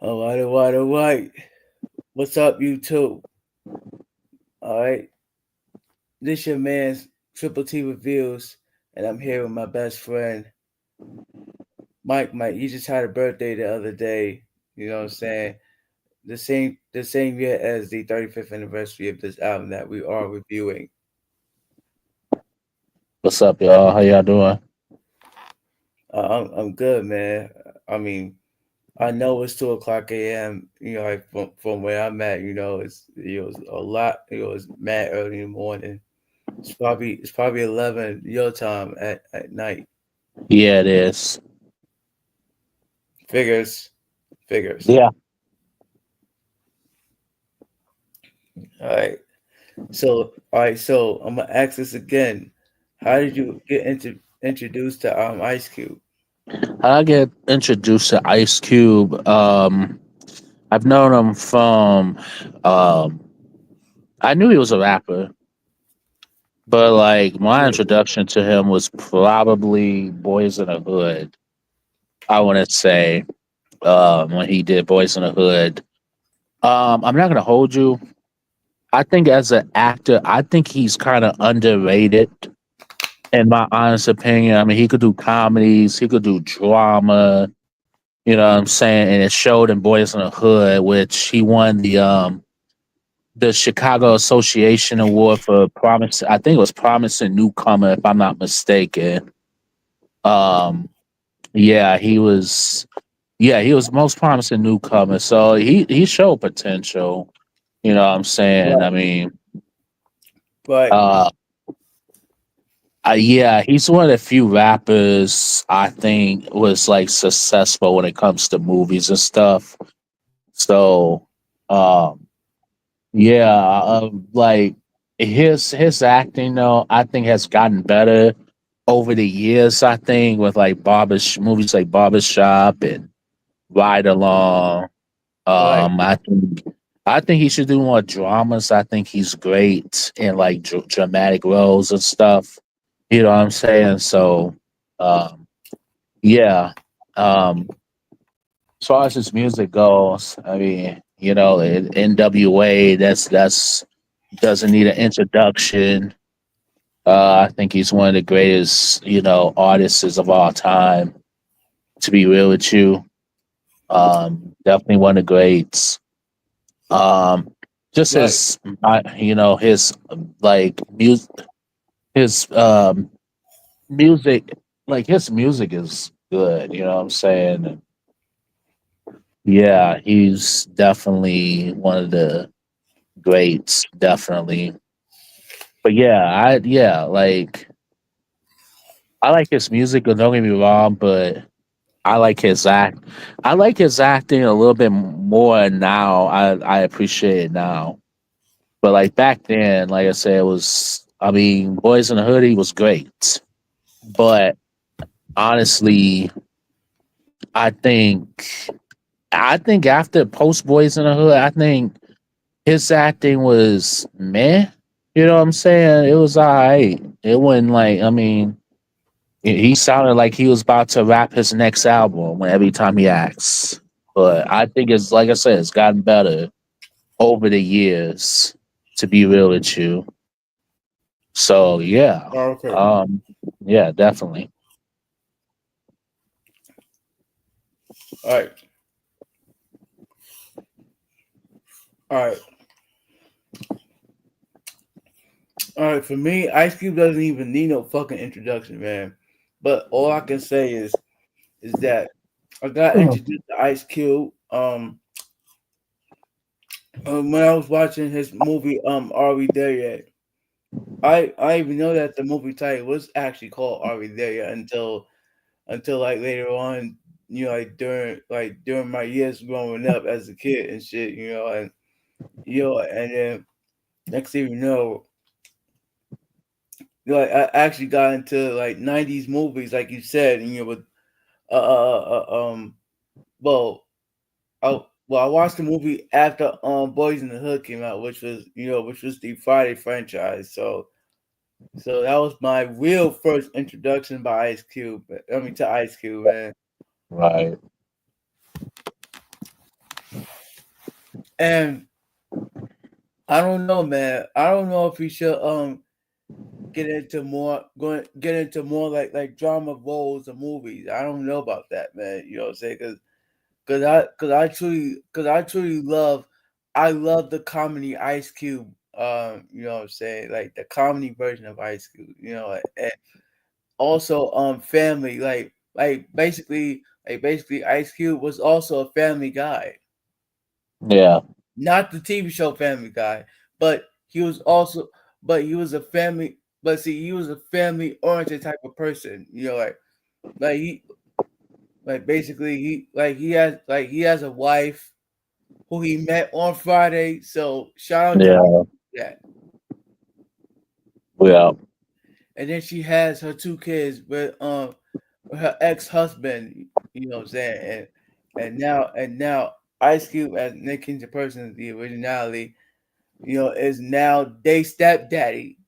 All right. What's up, you two? All right. This your man's Triple T Reviews, and I'm here with my best friend, Mike. Mike, he just had a birthday the other day. You know what I'm saying? The same year as the 35th anniversary of this album that we are reviewing. What's up, y'all? How y'all doing? I'm good, man. I mean, I know it's 2 o'clock a.m. You know, like from where I'm at. It's a lot. It's mad early in the morning. It's probably 11 your time at night. Yeah, it is. Figures, figures. Yeah. All right. So I'm gonna ask this again. How did you get introduced to Ice Cube? I get introduced to Ice Cube. I've known him from um I knew he was a rapper, but like my Yeah. introduction to him was probably Boys in the Hood. I wanna say when he did Boys in the Hood. I'm not gonna hold you. I think as an actor, I think he's kind of underrated in my honest opinion. I mean, he could do comedies, he could do drama. You know what I'm saying? And it showed in Boys in the Hood, which he won the Chicago Association Award for promise. I think it was promising newcomer, if I'm not mistaken. Um, yeah, he was. Yeah, he was most promising newcomer. So he showed potential. You know what I'm saying? I Right. mean, Right. uh, yeah, he's one of the few rappers I think was like successful when it comes to movies and stuff. So, um, yeah, like his acting though, I think has gotten better over the years. I think with like movies like Barbershop and Ride Along. Right. I think he should do more dramas. I think he's great in like dramatic roles and stuff. You know what I'm saying? So, um, yeah. Um, as far as his music goes, I mean, NWA, that's doesn't need an introduction. I think he's one of the greatest, artists of all time. To be real with you, definitely one of the greats. Um, just Right. his like music, his music, like his music is good. You know what I'm saying? Yeah, he's definitely one of the greats, definitely. But I like his music. Don't get me wrong, but I like his act. I like his acting a little bit more now. I appreciate it now. But like back then, like I said, it was. I mean, Boys in the Hoodie was great, but honestly, I think after Post Boys in the Hood, I think his acting was meh. You know what I'm saying? It was alright. It wasn't like I mean, he sounded like he was about to rap his next album when every time he acts. But I think it's like I said, it's gotten better over the years. To be real with you, so yeah, Okay. um, yeah, definitely. All right. All right. All right. For me, Ice Cube doesn't even need no fucking introduction, man. But all I can say is that I got introduced to Ice Cube when I was watching his movie Are We There Yet? I even know that the movie title was actually called Are We There Yet until like later on, like during my years growing up as a kid and shit, and then next thing you know, like I actually got into like '90s movies, like you said, with uh, uh, uh, uh, um, well, I watched the movie after Boys in the Hood came out, which was the Friday franchise. So that was my real first introduction by Ice Cube. I mean to Ice Cube, man. Right. And I don't know, man. I don't know if we should get into more like drama roles or movies. I don't know about that, man. You know what I'm saying? Cause I truly love I love the comedy Ice Cube. You know what I'm saying? Like the comedy version of Ice Cube. You know, and also family like basically Ice Cube was also a family guy, Yeah. not the TV show Family Guy, but he was also but he was a family but see he was a family oriented type of person. You know, like he like basically he has a wife who he met on Friday. So shout out to Yeah. that. Yeah. And then she has her two kids with her ex husband. You know what I'm saying? And now Ice Cube as Nick King's person, the originality, is now they stepdaddy.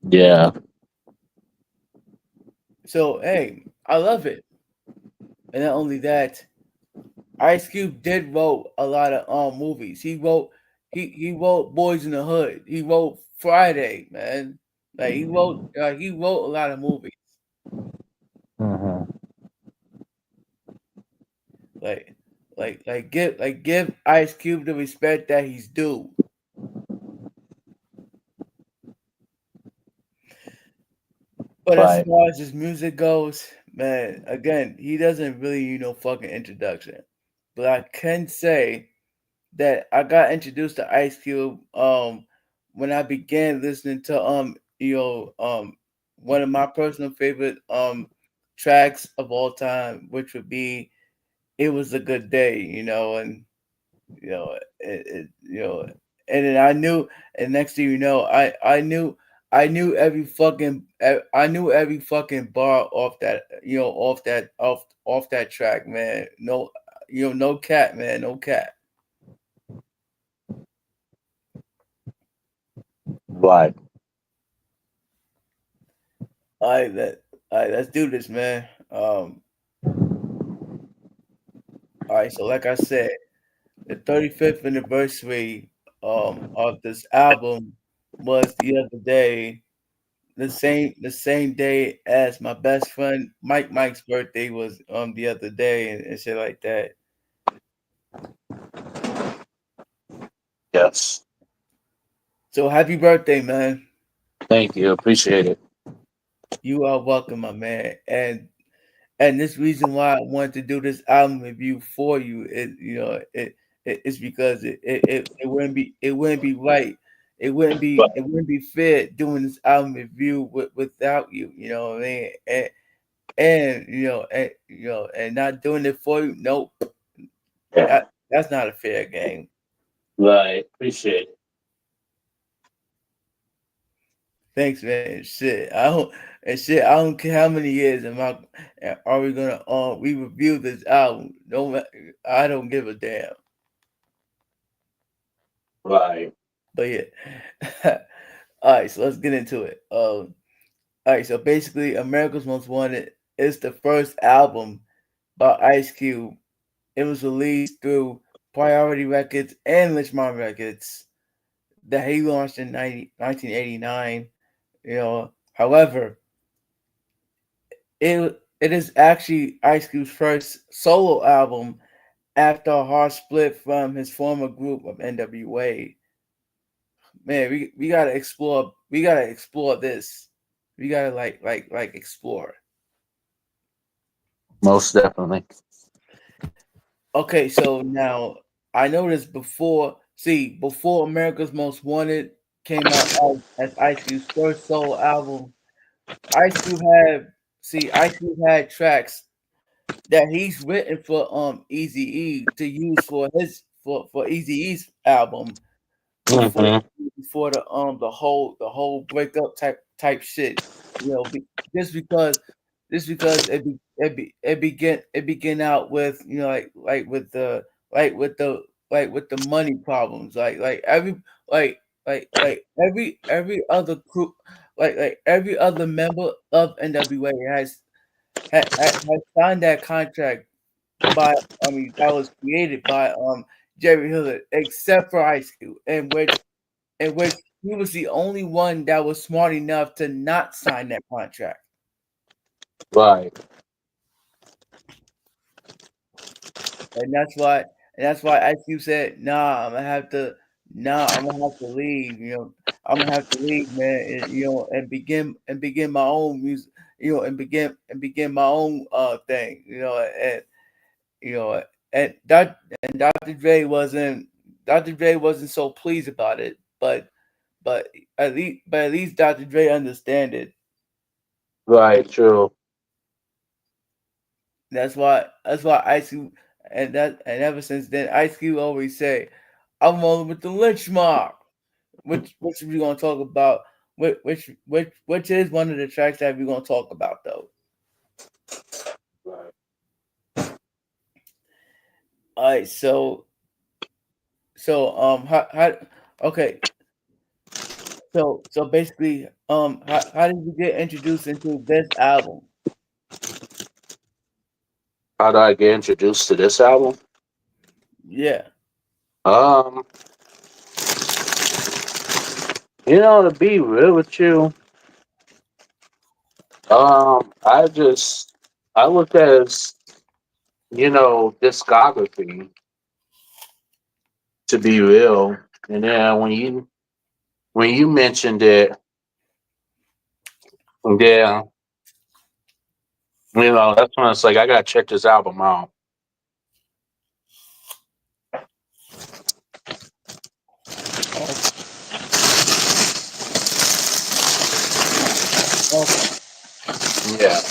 Yeah. So hey, I love it. And not only that, Ice Cube did wrote a lot of movies. He wrote Boys in the Hood. He wrote Friday, man. Like he wrote a lot of movies. Hmm. Like give Ice Cube the respect that he's due. But as Right. far as his music goes, man, again, he doesn't really fucking introduction. But I can say that I got introduced to Ice Cube when I began listening to one of my personal favorite tracks of all time, which would be "It Was a Good Day," and you know it and then I knew, and next thing you know, I knew every fucking bar off that off that track, man. No, no cat, man, no cat. Right. All right, let's do this, man. All right, so like I said, the 35th anniversary of this album was the other day, the same day as my best friend Mike's birthday was the other day and shit like that. Yes. So happy birthday, man. Thank you. Appreciate it. You are welcome, my man. And this reason why I wanted to do this album review for you is it's because it wouldn't be right. It wouldn't be fair doing this album review without you. You know what I mean? And not doing it for you. Nope, Yeah. that's not a fair game. Right. Appreciate it. Thanks, man. I don't care how many years are we gonna we review this album. I don't give a damn. Right. But yeah. All right, so let's get into it. All right, so basically, America's Most Wanted is the first album by Ice Cube. It was released through Priority Records and Richmond Records that he launched in 1989. However, it is actually Ice Cube's first solo album after a hard split from his former group of NWA. Man, we gotta explore this. We gotta like explore. Most definitely. Okay, so now I noticed before America's Most Wanted came out as Ice Cube's first solo album, Ice Cube had Ice Cube had tracks that he's written for Easy E to use for Easy E's album before Hmm. before the whole breakup type shit. You know, just because it began out with like with the money problems every other crew like every other member of NWA has signed that contract by I mean that was created by Jerry Hiller, except for Ice Cube, in which he was the only one that was smart enough to not sign that contract. Right. And that's why Ice Cube said, I'm gonna have to leave, I'm gonna have to leave, man, and begin my own music, and begin my own thing, you know, and Dr. Dre wasn't so pleased about it, but at least Dr. Dre understand it. Right. True. That's why Ice Cube, and ever since then Ice Cube always say, I'm rolling with the lynch mob, which we gonna talk about, which is one of the tracks that we're gonna talk about though. Right. All right, so how okay, so basically, how did you get introduced into this album? How do I get introduced to this album? Yeah. Um, to be real with you, I look at it as discography to be real, and then when you mentioned it, yeah, that's when it's like I gotta check this album out. Oh, okay. Yeah.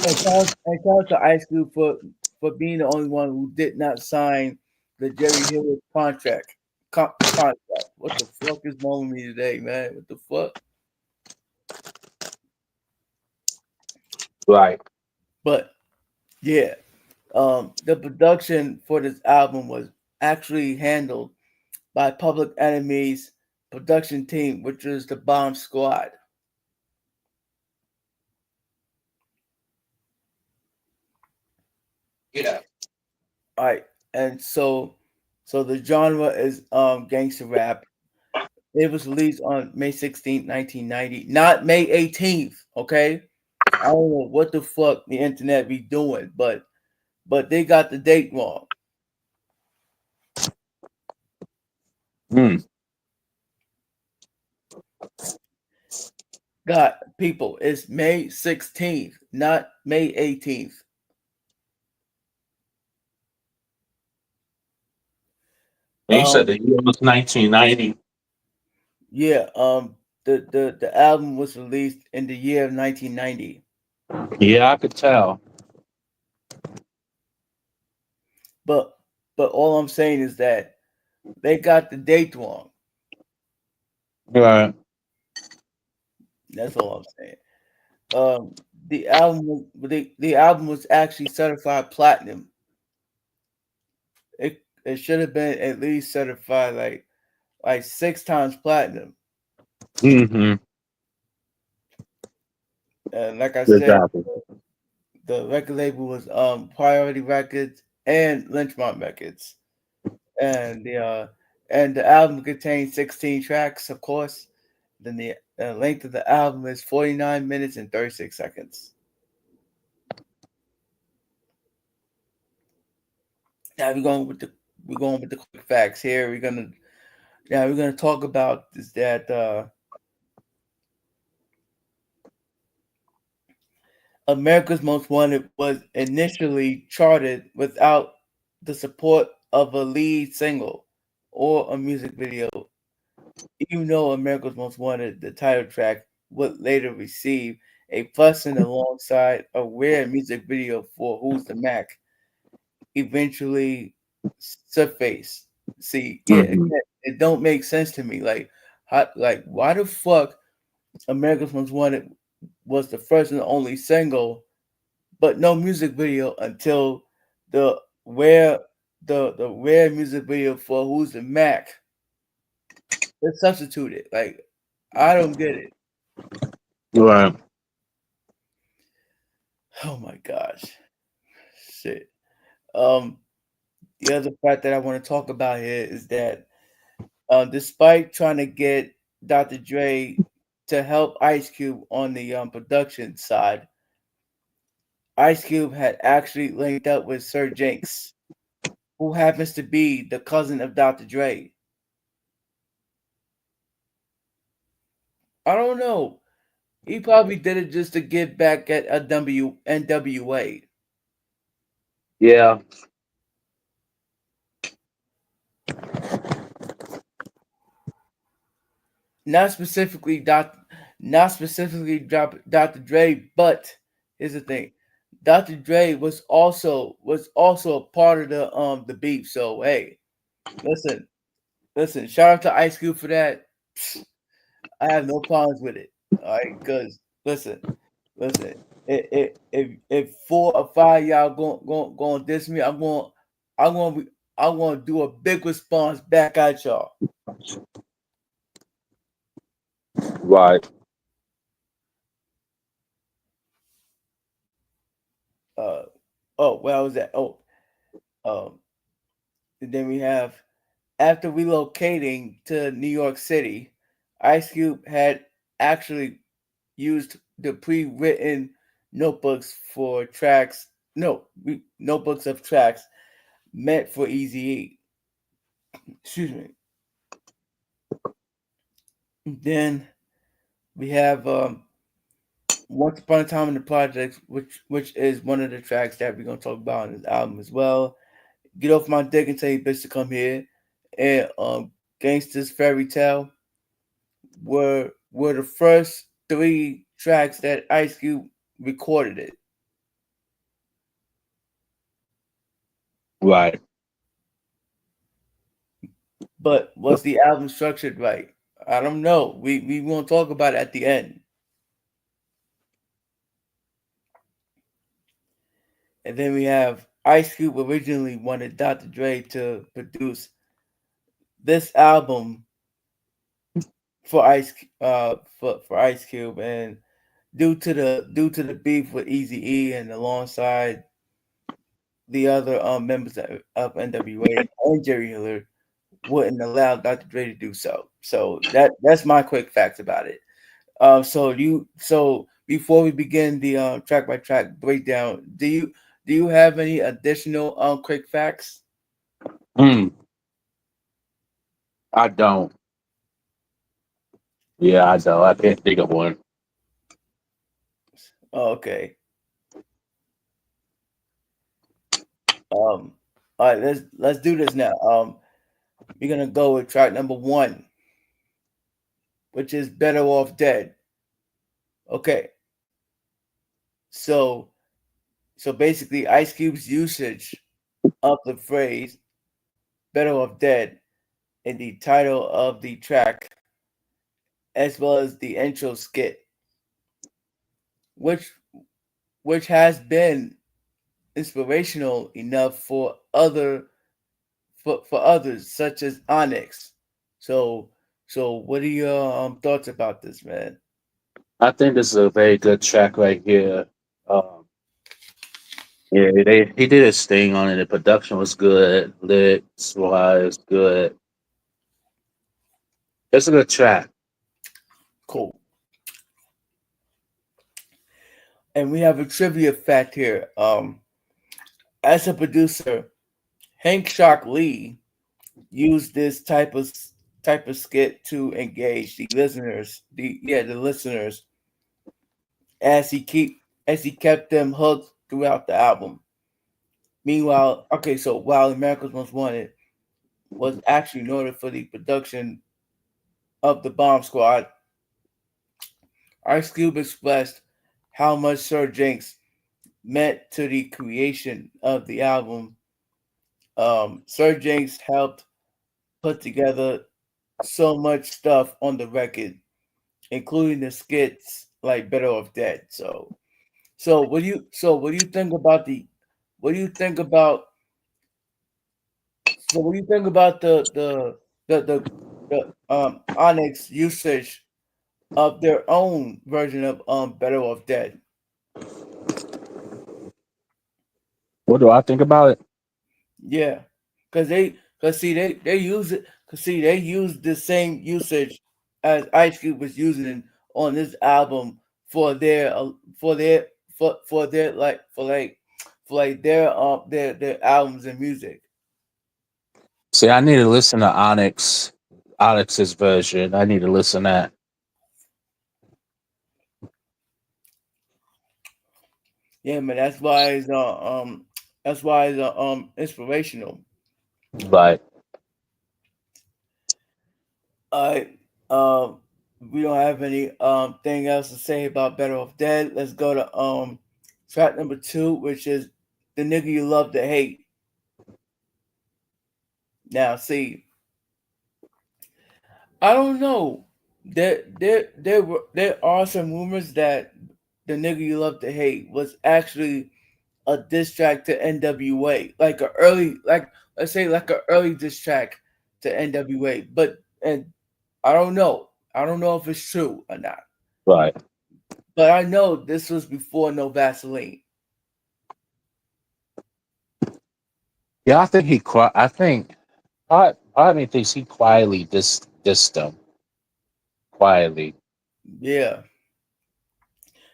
And shout out to Ice Cube for being the only one who did not sign the Jerry Hill contract. Contract. What the fuck is wrong with me today, man? What the fuck? Right. But yeah, the production for this album was actually handled by Public Enemy's production team, which is the Bomb Squad. Yeah. All right, and so the genre is gangster rap. It was released on May 16th, 1990, not May 18th. Okay, I don't know what the fuck the internet be doing, but they got the date wrong. Hmm. God, people, it's May 16th, not May 18th. And you said Um, the year was 1990. yeah, the album was released in the year of 1990, Yeah, I could tell. but all I'm saying is that they got the date wrong. Right. That's all I'm saying. Um, the album was actually certified platinum. It should have been at least certified like 6 times platinum. Mm-hmm. And like I said, Exactly. the record label was Priority Records and Lynchmont Records, and the album contains 16 tracks, of course. Then the length of the album is 49 minutes and 36 seconds. Now we're going with the quick facts here. We're gonna talk about is that America's Most Wanted was initially charted without the support of a lead single or a music video, even though America's Most Wanted, the title track, would later receive a blessing alongside a rare music video for Who's the Mac, eventually surfaced. See, yeah, Mm-hmm. again, it don't make sense to me. Why the fuck America's Most Wanted was the first and only single, but no music video until the rare the rare music video for Who's the Mac. Let's substitute it. Like, I don't get it. Right. Oh my gosh, shit. Um, the other fact that I want to talk about here is that despite trying to get Dr. Dre to help Ice Cube on the production side, Ice Cube had actually linked up with Sir Jinx, who happens to be the cousin of Dr. Dre. I don't know. He probably did it just to get back at a NWA. Yeah. Not specifically not specifically Dr. Dre, but here's the thing. Dr. Dre was also a part of the beef. So hey, listen, listen, shout out to Ice Cube for that. I have no problems with it. All right, because listen. If 4 or 5 y'all going diss me, I'm gonna do a big response back at y'all. Right. Uh oh, where was that? Oh, um, and then we have after relocating to New York City, Ice Cube had actually used the pre-written notebooks for tracks. No, notebooks of tracks meant for Easy E. Excuse me. Then we have Once Upon a Time in the Projects, which is one of the tracks that we're gonna talk about on this album as well. Get Off My Dick and Tell You Bitch to Come Here, and Gangsta's Fairy Tale were the first three tracks that Ice Cube recorded it. Right. But was the album structured right? I don't know. We won't talk about it at the end. And then we have Ice Cube originally wanted Dr. Dre to produce this album for Ice Cube, and due to the beef with Easy E and alongside the other members of NWA and Jerry Hiller wouldn't allow Dr. Dre to do so. So that's my quick facts about it. So before we begin the track by track breakdown, do you have any additional quick facts? Hmm. I don't. Yeah, I don't. I can't think of one. Oh, okay. All right, let's do this now. We're gonna go with track number one, which is "Better Off Dead." Okay, so so basically, Ice Cube's usage of the phrase "Better Off Dead" in the title of the track, as well as the intro skit, which which has been inspirational enough for others, such as Onyx. So what are your thoughts about this, man? I think this is a very good track right here. Um, yeah, he did his thing on it. The production was good. Lyrics wise good. It's a good track. Cool. And we have a trivia fact here. As a producer, Hank Shock Lee used this type of skit to engage the listeners as he kept them hooked throughout the album. Meanwhile, okay, so while America's Most Wanted was actually noted for the production of the Bomb Squad, Ice Cube expressed how much Sir Jinx meant to the creation of the album. Sir Jinx helped put together so much stuff on the record, including the skits like "Better Off Dead." So what do you think about what do you think about what do you think about the the Onyx usage of their own version of Better Off Dead. What do I think about it? Yeah, cause see they use it, cause see they use the same usage as Ice Cube was using on this album for their for their for their for like their albums and music. See, I need to listen to Onyx's version. I need to listen to that. Yeah, man, that's why it's inspirational. Right. I we don't have any thing else to say about Better Off Dead. Let's go to track number 2, which is The Nigga You Love to Hate. Now see, I don't know. There are some rumors that The Nigga You Love to Hate was actually a diss track to NWA. Like a early like let's say like an early diss track to NWA. But and I don't know. I don't know if it's true or not. Right. But I know this was before No Vaseline. Yeah, I think I think part of me thinks he quietly dissed them quietly. Yeah.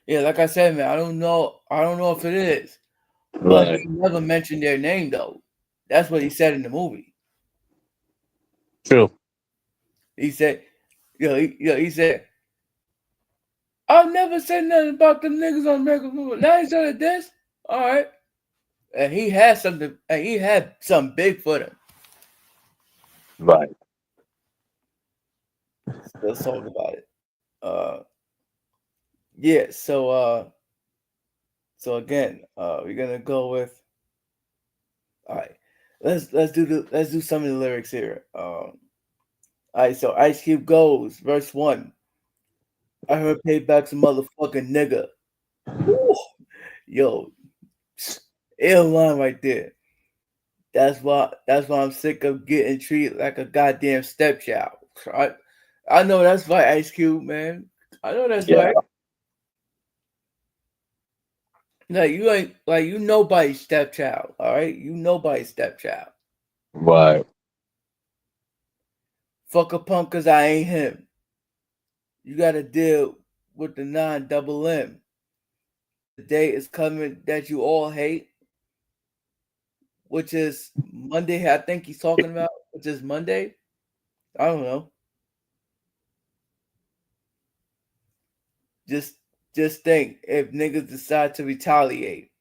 Yeah, like I said, man, I don't know if it is. But Right. he never mentioned their name though. That's what he said in the movie. True. He said, he said, I've never said nothing about them niggas on American movie. Now he said this. All right. And he had something and he had something big for them. Right. Let's talk about it. Yeah, so again, we're gonna go with all right. Let's do some of the lyrics here. All right, so Ice Cube goes, verse 1. I heard payback's a motherfucking nigga. Woo! Yo, ill line right there. That's why I'm sick of getting treated like a goddamn stepchild. I know that's right, Ice Cube, man. I know that's Yeah. right. Like you ain't like you nobody's stepchild, all right? You nobody's stepchild. Right. Fuck a punk cause I ain't him. You gotta deal with the 9 double M. The day is coming that you all hate, which is Monday. I think he's talking about, which is Monday. I don't know. Just just think if niggas decide to retaliate,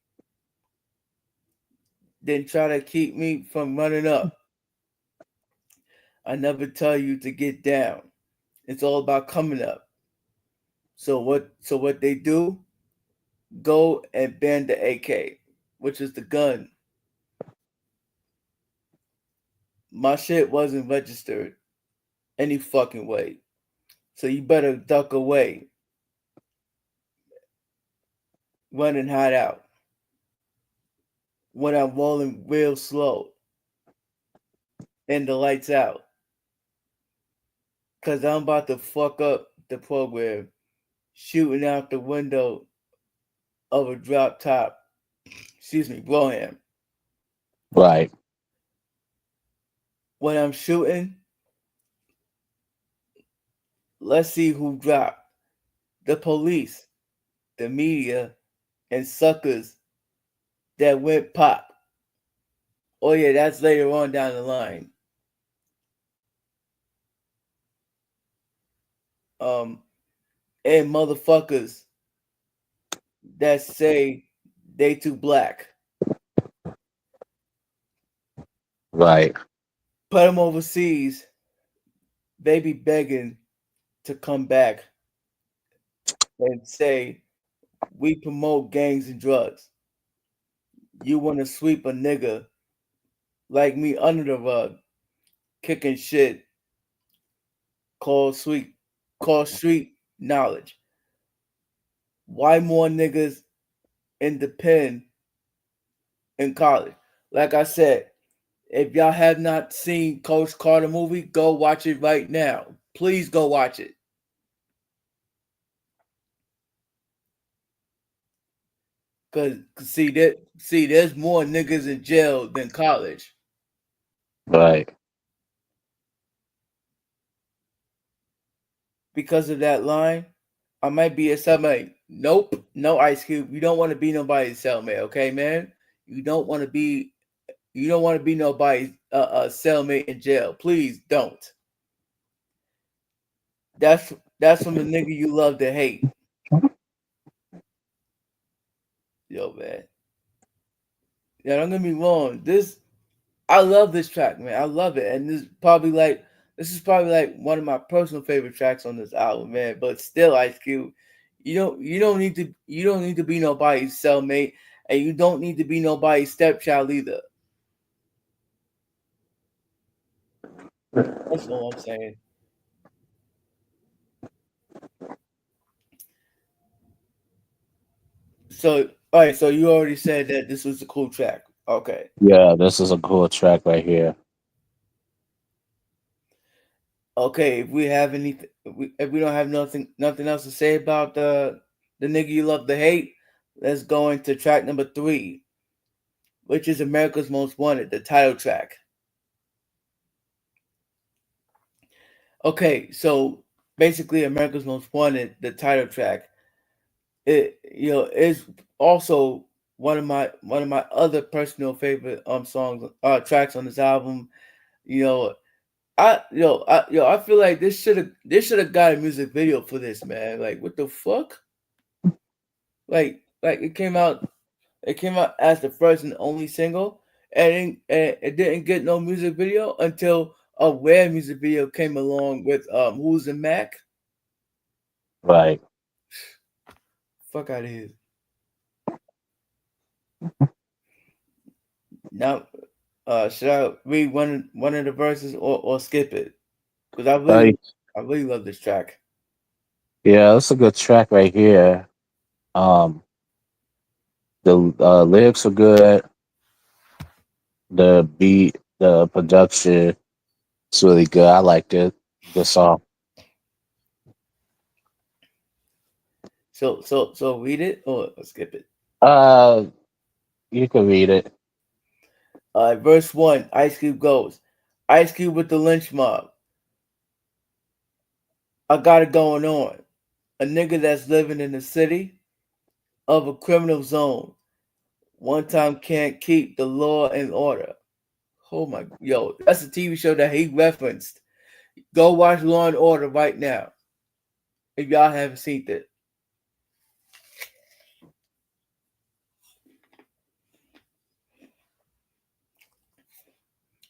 then try to keep me from running up. I never tell you to get down. It's all about coming up. So what they do, go and ban the AK, which is the gun. My shit wasn't registered any fucking way. So you better duck away, run and hide out. When I'm rolling real slow and the lights out. Cause I'm about to fuck up the program, shooting out the window of a drop top, Broham. Right. When I'm shooting, let's see who dropped. The police, the media, and suckers that went pop. Oh yeah, that's later on down the line. Um, and motherfuckers that say they too black. Right. Put them overseas. They be begging to come back and say we promote gangs and drugs. You want to sweep a nigga like me under the rug, kicking shit called sweet, called street knowledge. Why more niggas in the pen in college? Like I said, If y'all have not seen Coach Carter movie, go watch it right now. Please go watch it. Cause there's more niggas in jail than college. Right. Because of that line, I might be a cellmate. Nope, no Ice Cube. You don't want to be nobody's cellmate, okay, man? You don't want to be nobody's cellmate in jail. Please don't. That's from the nigga you love to hate. Yo, man. Yeah, don't get me wrong. I love this track, man. I love it, and this is probably like one of my personal favorite tracks on this album, man. But still, Ice Cube, you don't need to be nobody's cellmate, and you don't need to be nobody's stepchild either. That's all I'm saying. So, all right. So you already said that this was a cool track. Okay. Yeah, this is a cool track right here. Okay. If we don't have nothing else to say about the nigga you love to hate, let's go into track number 3, which is America's Most Wanted, the title track. Okay, so basically, America's Most Wanted, the title track, it is also one of my other personal favorite songs tracks on this album. You know, I feel like this should have got a music video for this, man. Like, what the fuck? Like it came out as the first and only single, and it didn't get no music video until a rare music video came along with Who's the Mac. Right. Fuck out of here. Now, should I read one of the verses or skip it? Because Right. I really love this track. Yeah, that's a good track right here. Um, the lyrics are good. The beat, the production, it's really good. I liked it. Good song. So read it or skip it. Uh, you can read it. Verse 1, Ice Cube goes, Ice Cube with the lynch mob. I got it going on. A nigga that's living in the city of a criminal zone. One time can't keep the law and order. Oh my, yo, that's a TV show that he referenced. Go watch Law and Order right now if y'all haven't seen it.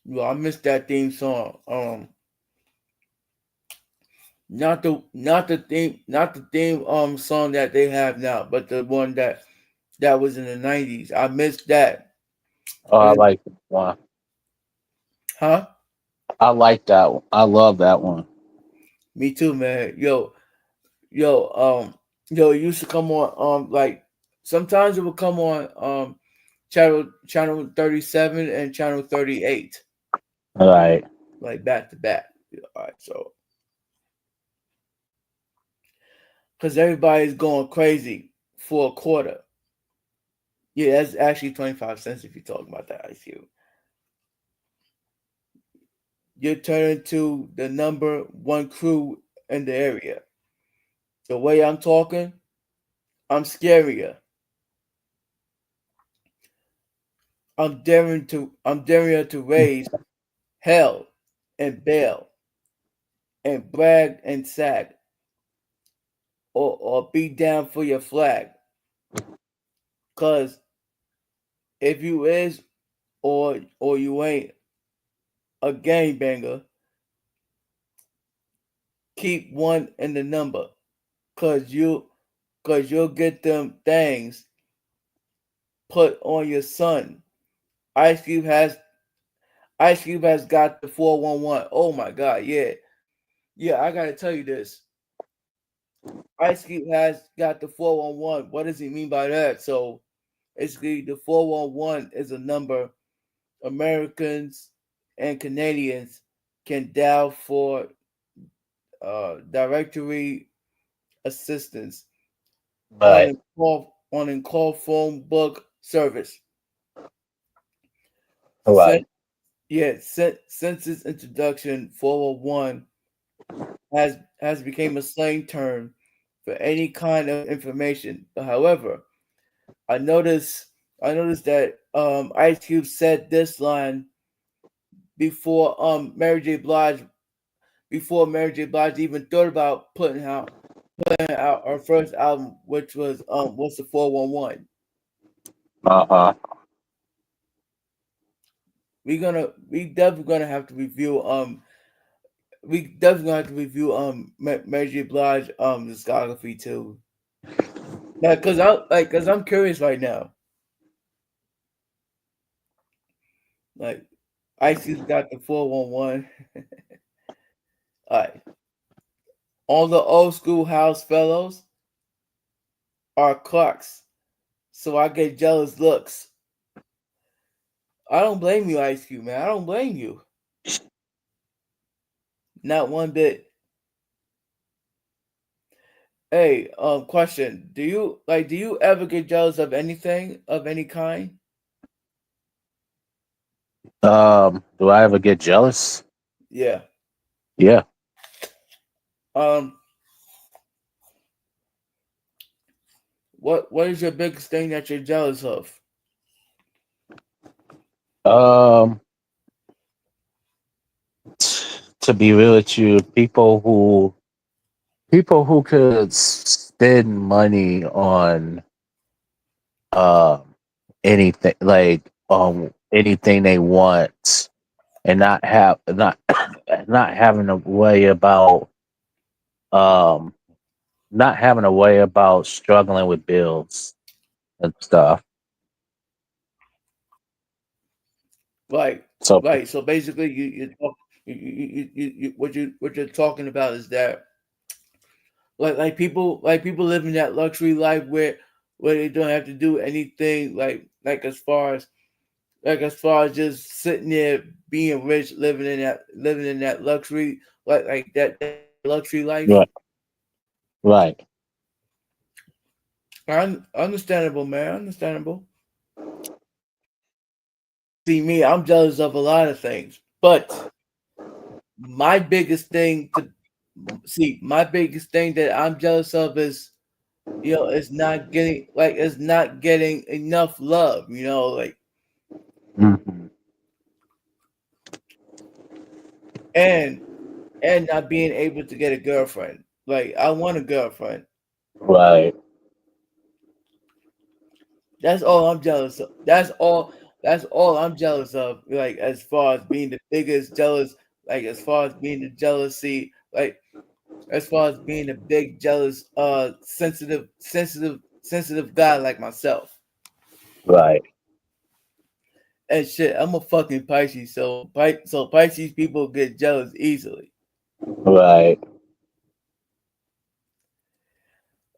Yo, I missed that theme song. Not the theme song that they have now, but the one that was in the 90s. I missed that. Oh, I Uh, like that one. Huh? I like that one. I love that one. Me too, man. Yo, it used to come on like sometimes it would come on channel 37 and channel 38, All right. like back to back. All right, so because everybody's going crazy for a quarter. Yeah, that's actually 25 cents if you're talking about that IQ. You're turning to the number one crew in the area. The way I'm talking, I'm scarier. I'm daring her to raise hell and bail and brag and sag or be down for your flag. Cause if you is or you ain't a gangbanger, keep one in the number. Cause you'll get them things put on your son. Ice Cube has Ice Cube has got the 411. Oh my god, yeah. Yeah, I gotta tell you this. Ice Cube has got the 411. What does he mean by that? So basically the 411 is a number Americans and Canadians can dial for directory assistance on Right. a call phone book service. Right. Since, since its introduction, 401 has become a slang term for any kind of information. But however, I noticed I noticed that Ice Cube said this line before Mary J. Blige even thought about putting out our first album, which was what's the 411. Uh huh. We definitely gonna have to review we definitely gonna have to review Mary J. Blige discography too. Now, cause I'm curious right now. Like Ice Cube's got the 411. All right, all the old school house fellows are clocks, so I get jealous looks. I don't blame you, Ice Cube, man. I don't blame you. Not one bit. Hey, question. Do you ever get jealous of anything of any kind? Do I ever get jealous? Yeah. Yeah. Um, what is your biggest thing that you're jealous of? Um, to be real with you, people who could spend money on um anything, like anything they want, and not having to worry about um not having to worry about struggling with bills and stuff. Like, So right. So basically, what you're talking about is that like people living that luxury life where they don't have to do anything like as far as just sitting there being rich, living in that luxury that luxury life. right, right, Understandable, man. Understandable. See me, I'm jealous of a lot of things, but my biggest thing to my biggest thing that I'm jealous of is is not getting enough love. hmm, And not being able to get a girlfriend. Like I want a girlfriend. right, That's all I'm jealous of. That's all I'm jealous of. Like as far as being the biggest jealous, like as far as being the jealousy, like as far as being a big jealous, sensitive guy like myself. right, And shit, I'm a fucking Pisces, so Pisces people get jealous easily. right.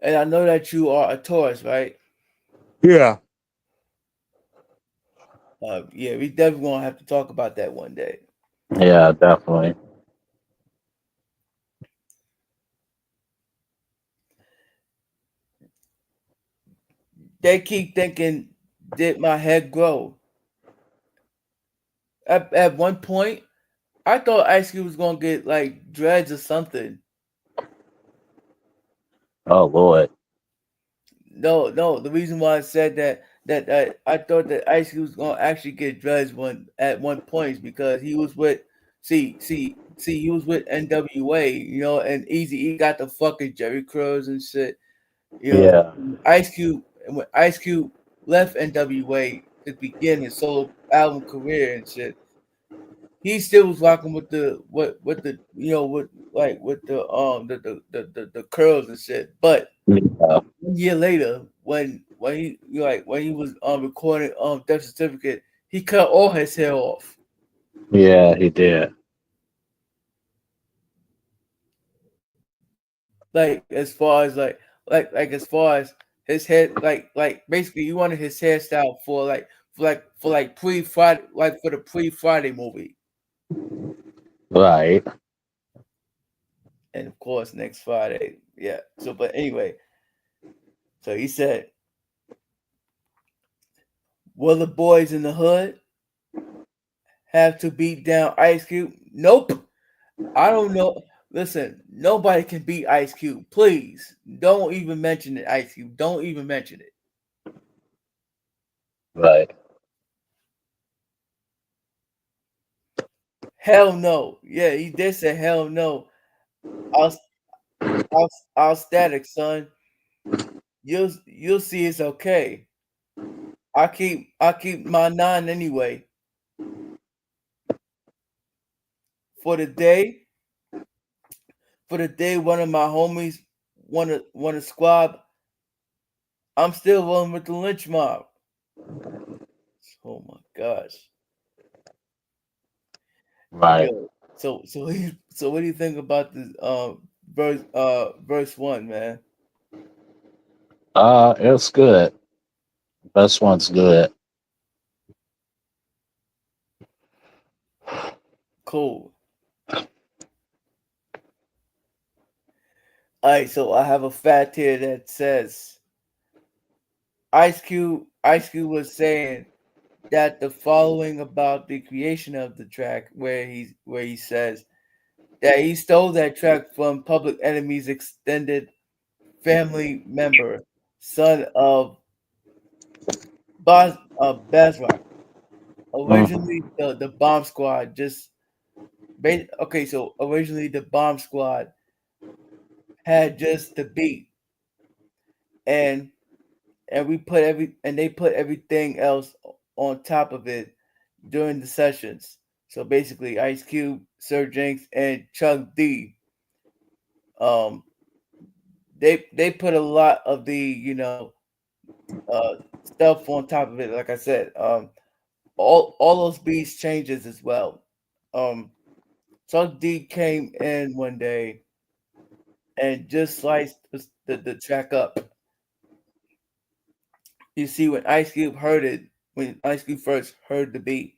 And I know that you are a Taurus, right? Yeah, Yeah, we definitely gonna have to talk about that one day. yeah, definitely. They keep thinking, did my head grow? At one point, I thought Ice Cube was gonna get like dreads or something. Oh Lord. No, no. The reason why I said that I thought that Ice Cube was gonna actually get dreads at one point is because he was with he was with NWA, and Easy E got the fucking Jerry curls and shit. Yeah, When Ice Cube left NWA to begin his solo album career and shit, he still was rocking with the with the curls and shit. But yeah, 1 year later, when he was recording Death Certificate, he cut all his hair off. yeah. He did. Like as far as as far as his hair, basically he wanted his hairstyle for pre Friday, like for the pre Friday movie. Right. And of course, next Friday. Yeah. So, but anyway, so he said, will the boys in the hood have to beat down Ice Cube? Nope. I don't know. Listen, nobody can beat Ice Cube. Please don't even mention it, Ice Cube. Don't even mention it. Right. Hell no. Yeah, he did say hell no. I'll, I'll static, son. You'll see it's okay. I keep my nine anyway. For the day, for the day one of my homies want to squab, I'm still rolling with the lynch mob. Oh my gosh. Right. Yo. So what do you think about this verse one, man? It's good. Best one's good. Cool. Alright, so I have a fact here that says Ice Cube was saying that the following about the creation of the track where he says that he stole that track from Public Enemy's extended family member, son of Bazrock. Mhm. Originally, the Bomb Squad okay. So originally, the Bomb Squad had just the beat, and they put everything else on top of it during the sessions. So basically, Ice Cube, Sir Jinx, and Chuck D. Um, they put a lot of the stuff on top of it. Like I said, all those beats changes as well. Um, Chuck D came in one day and just sliced the track up. You see, when Ice Cube first heard the beat,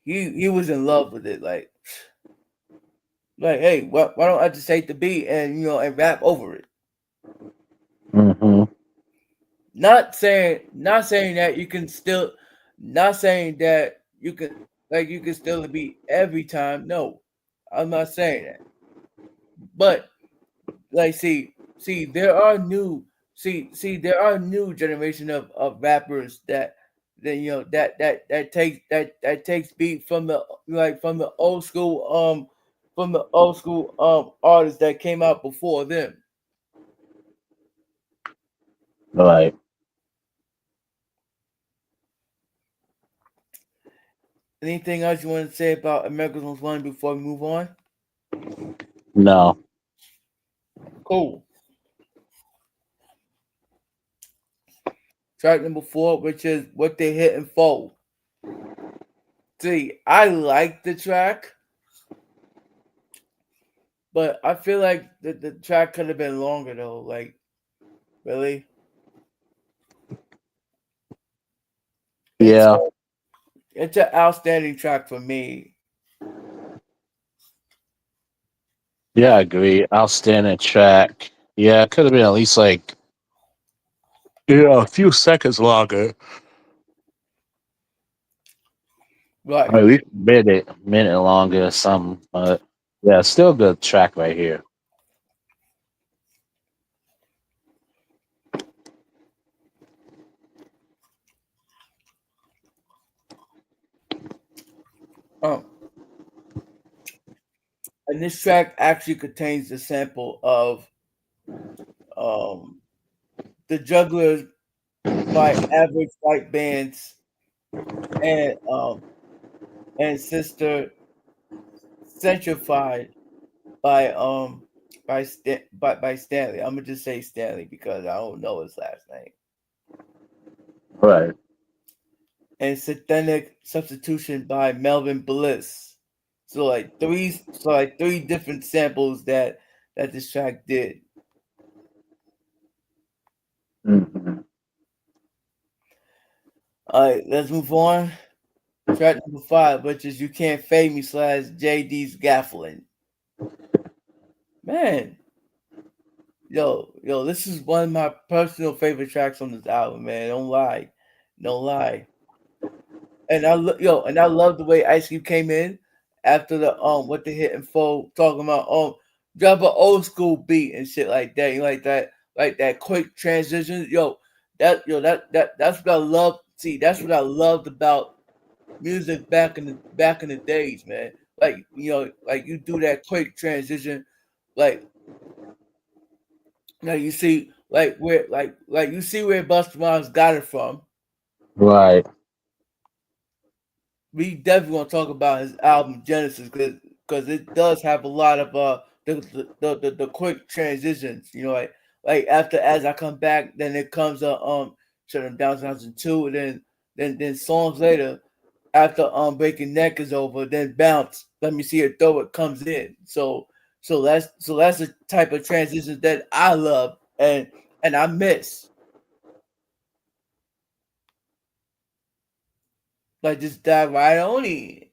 he was in love with it. Like, hey, why don't I just take the beat and and rap over it? Mhm. Not saying that you can still, not saying that you can still beat every time. No, I'm not saying that. But like see there are new generation of rappers that that takes beat from the from the old school artists that came out before them. Right. Anything else you want to say about America's Most Wanted before we move on? No. Cool. Track number four, which is What They Hit and Fold. See, I like the track, but I feel like the track could have been longer though. Like, really? It's Yeah. it's an outstanding track for me. Yeah, I agree. Outstanding track. Yeah, it could have been at least like a few seconds longer. Or Right. at least minute longer or something. But yeah, still a good track right here. Um, and this track actually contains the sample of um the Jugglers by Average White Bands and Sister Centrified by Stanley. I'm gonna just say Stanley because I don't know his last name. Right. And Synthetic Substitution by Melvin Bliss. So like three different samples that this track did. Hmm. All right, let's move on. Track number 5, which is "You Can't Fade Me" slash JD's Gaffling. Man, yo, this is one of my personal favorite tracks on this album, man. Don't lie, don't lie. And and I love the way Ice Cube came in after the what the hit and fold talking about drop an old school beat and shit like that. You like that quick transition. That's what I love. See, that's what I loved about music back in the days, man. Like like you do that quick transition, like you see like you see where Busta Rhymes got it from. Right. We definitely want to talk about his album Genesis because it does have a lot of the quick transitions. Like after As I Come Back, then it comes Shut 'Em Down 2002, and then songs later after Breaking Neck is over, then Bounce, Let Me See It Throw It comes in. So that's the type of transitions that I love and I miss. Like just dive right on in.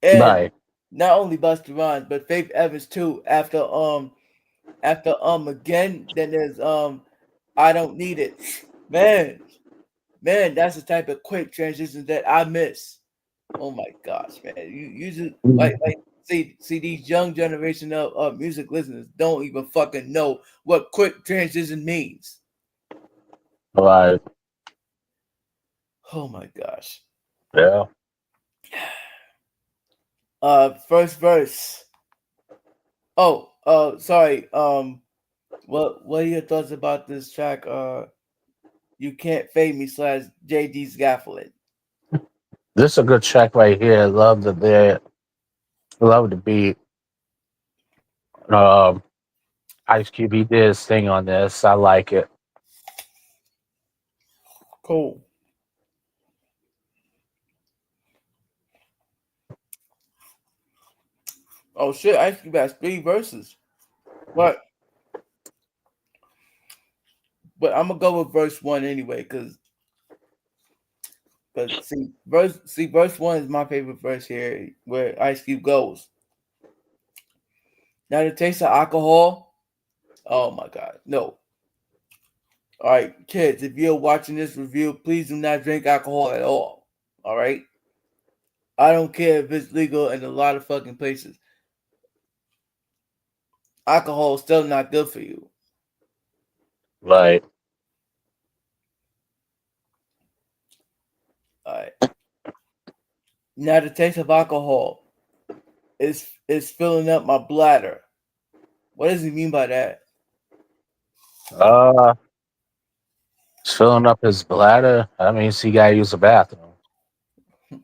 And Right. not only Busta Rhymes, but Faith Evans too. After again, then there's I Don't Need It. Man, man, that's the type of quick transitions that I miss. Oh my gosh, man. You just like see these young generation of music listeners don't even fucking know what quick transition means. Right. Oh my gosh. Yeah. First verse. Oh, sorry. What are your thoughts about this track? You Can't Fade Me slash JD's Gaffling. This is a good track right here. Love the beat. Um, Ice Cube, he did his thing on this. I like it. Cool. Oh shit, I actually got 3 verses. But I'm gonna go with verse 1 anyway, cause verse 1 is my favorite verse here, where Ice Cube goes. Now the taste of alcohol. Oh my god, no. All right, kids, if you're watching this review, please do not drink alcohol at all. All right, I don't care if it's legal in a lot of fucking places. Alcohol is still not good for you. Right. All right. Now the taste of alcohol is filling up my bladder. What does he mean by that? Uh, he's filling up his bladder. That means he got to use the bathroom. All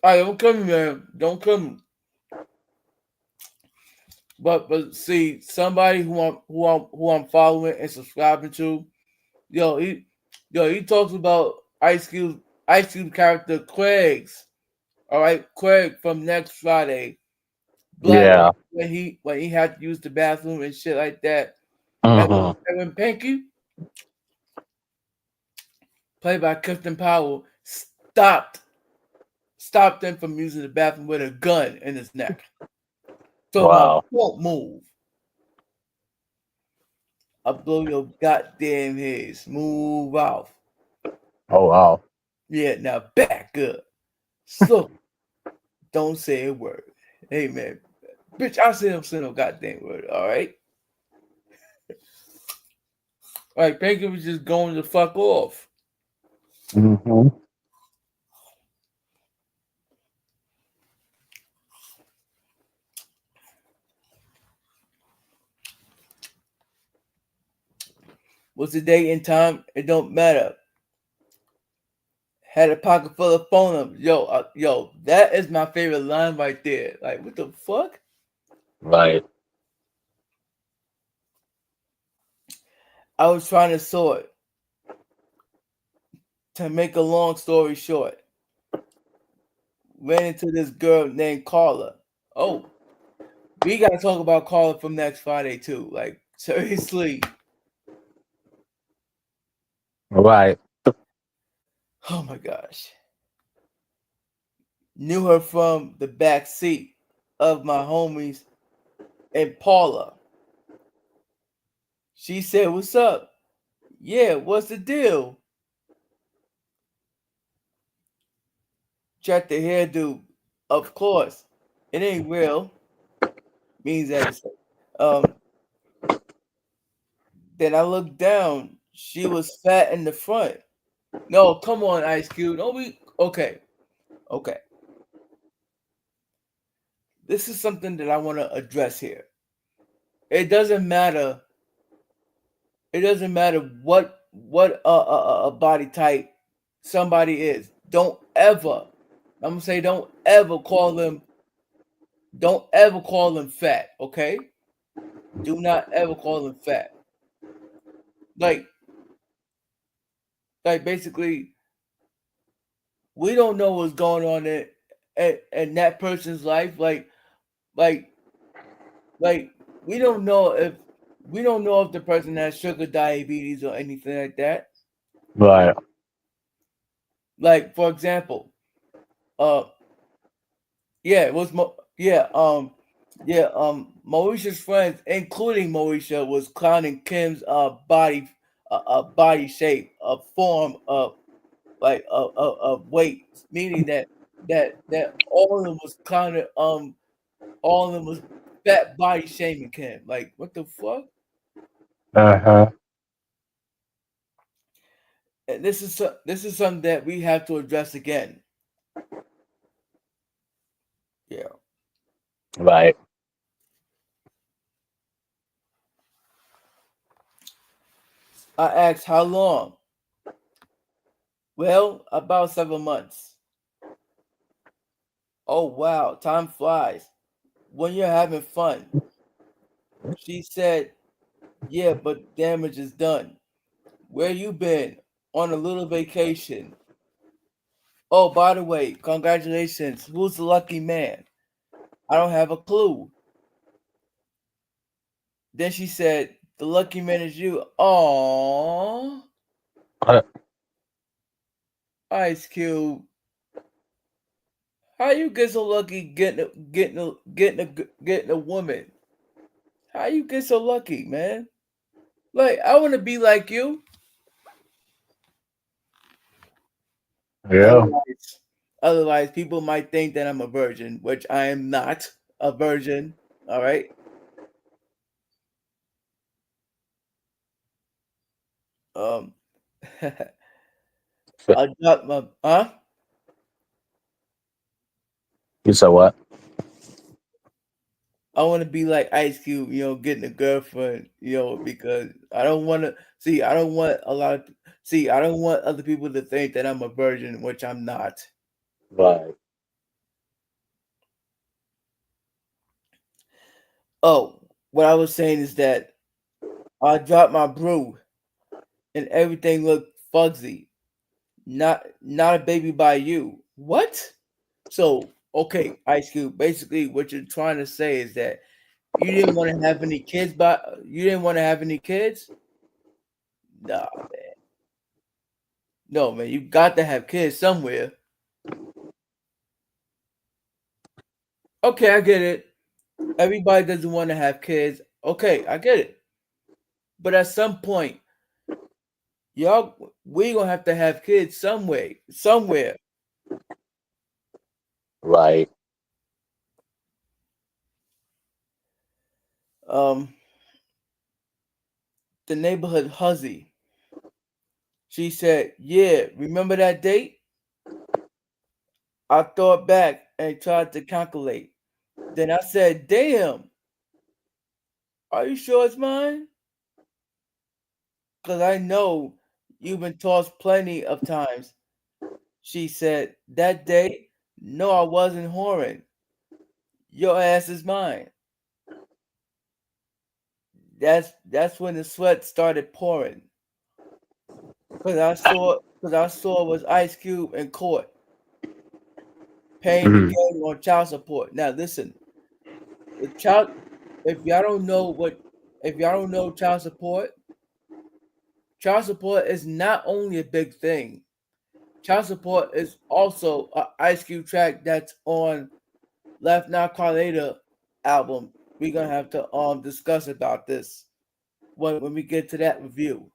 right, don't come, man. Don't come. But see, somebody who I'm following and subscribing to, yo, he talks about Ice Cube character Craig's. All right, Craig from Next Friday. Bladder Yeah. when he had to use the bathroom and shit like that. Hmm. And when Pinky, played by Clifton Powell, stopped him from using the bathroom with a gun in his neck. So my Wow. won't move. I blow your goddamn head. Smooth off. Oh wow. Yeah, now back up. So don't say a word. Hey man. Bitch, I said don't say no goddamn word, alright? Alright, Pinky was just going to fuck off. Hmm. What's the date and time? It don't matter. Had a pocket full of phone numbers. Yo, that is my favorite line right there. Like, what the fuck? Right. I was trying to sort. To make a long story short, ran into this girl named Carla. Oh, we gotta talk about Carla from next Friday too. Like, seriously. Right. Oh my gosh. Knew her from the back seat of my homies and Paula. She said, "What's up?" "Yeah, what's the deal?" Check the hairdo. Of course. It ain't real. Means that it's um then I looked down. She was fat in the front. No, come on, Ice Cube. Don't be okay. Okay. This is something that I want to address here. It doesn't matter. It doesn't matter what a body type somebody is. Don't ever. I'm gonna say don't ever call them. Don't ever call them fat. Okay. Do not ever call them fat. Like basically, we don't know what's going on in that person's life. Like like we don't know if the person has sugar diabetes or anything like that. Right. Like for example, uh yeah, it was Moesha's friends, including Moesha, was clowning Kim's body shape, a form of weight, meaning that all of them was clowning all of them was fat body shaming Kim. Like what the fuck? Uh huh. And this is something that we have to address again. Yeah. Right. I asked how long? Well, about 7 months. Oh wow, time flies when you're having fun. She said, "Yeah, but damage is done. Where you been? On a little vacation. Oh, by the way, congratulations. Who's the lucky man? I don't have a clue." Then she said, "The lucky man is you." Aww. Uh, Ice Cube. How you get so lucky getting a woman? How you get so lucky, man? Like I want to be like you. yeah. Otherwise, otherwise people might think that I'm a virgin, which I am not a virgin. All right. Um, I got my You said what? I want to be like Ice Cube, getting a girlfriend, because I don't want to see. I don't want a lot of see. I don't want other people to think that I'm a virgin, which I'm not. Right. Oh, what I was saying is that I dropped my brew and everything looked fuzzy. Not a baby by you. What? So okay, Ice Cube. Basically, what you're trying to say is that you didn't want to have any kids, but you didn't want to have any kids. Nah, man. No, man. You got to have kids somewhere. Okay, I get it. Everybody doesn't want to have kids. Okay, I get it. But at some point, y'all, we gonna have to have kids some way, somewhere. Right. Um, the neighborhood hussy. She said, "Yeah, remember that date?" I thought back and tried to calculate. Then I said, "Damn, are you sure it's mine? Because I know you've been tossed plenty of times." She said, "That day, no, I wasn't whoring. Your ass is mine." That's when the sweat started pouring. Cause I saw it was Ice Cube in court paying the Mhm. game on child support. Now listen, the child if y'all don't know what if y'all don't know child support is not only a big thing. Child Support is also a Ice Cube track that's on Left Now Call Later album. We're gonna have to discuss about this when we get to that review.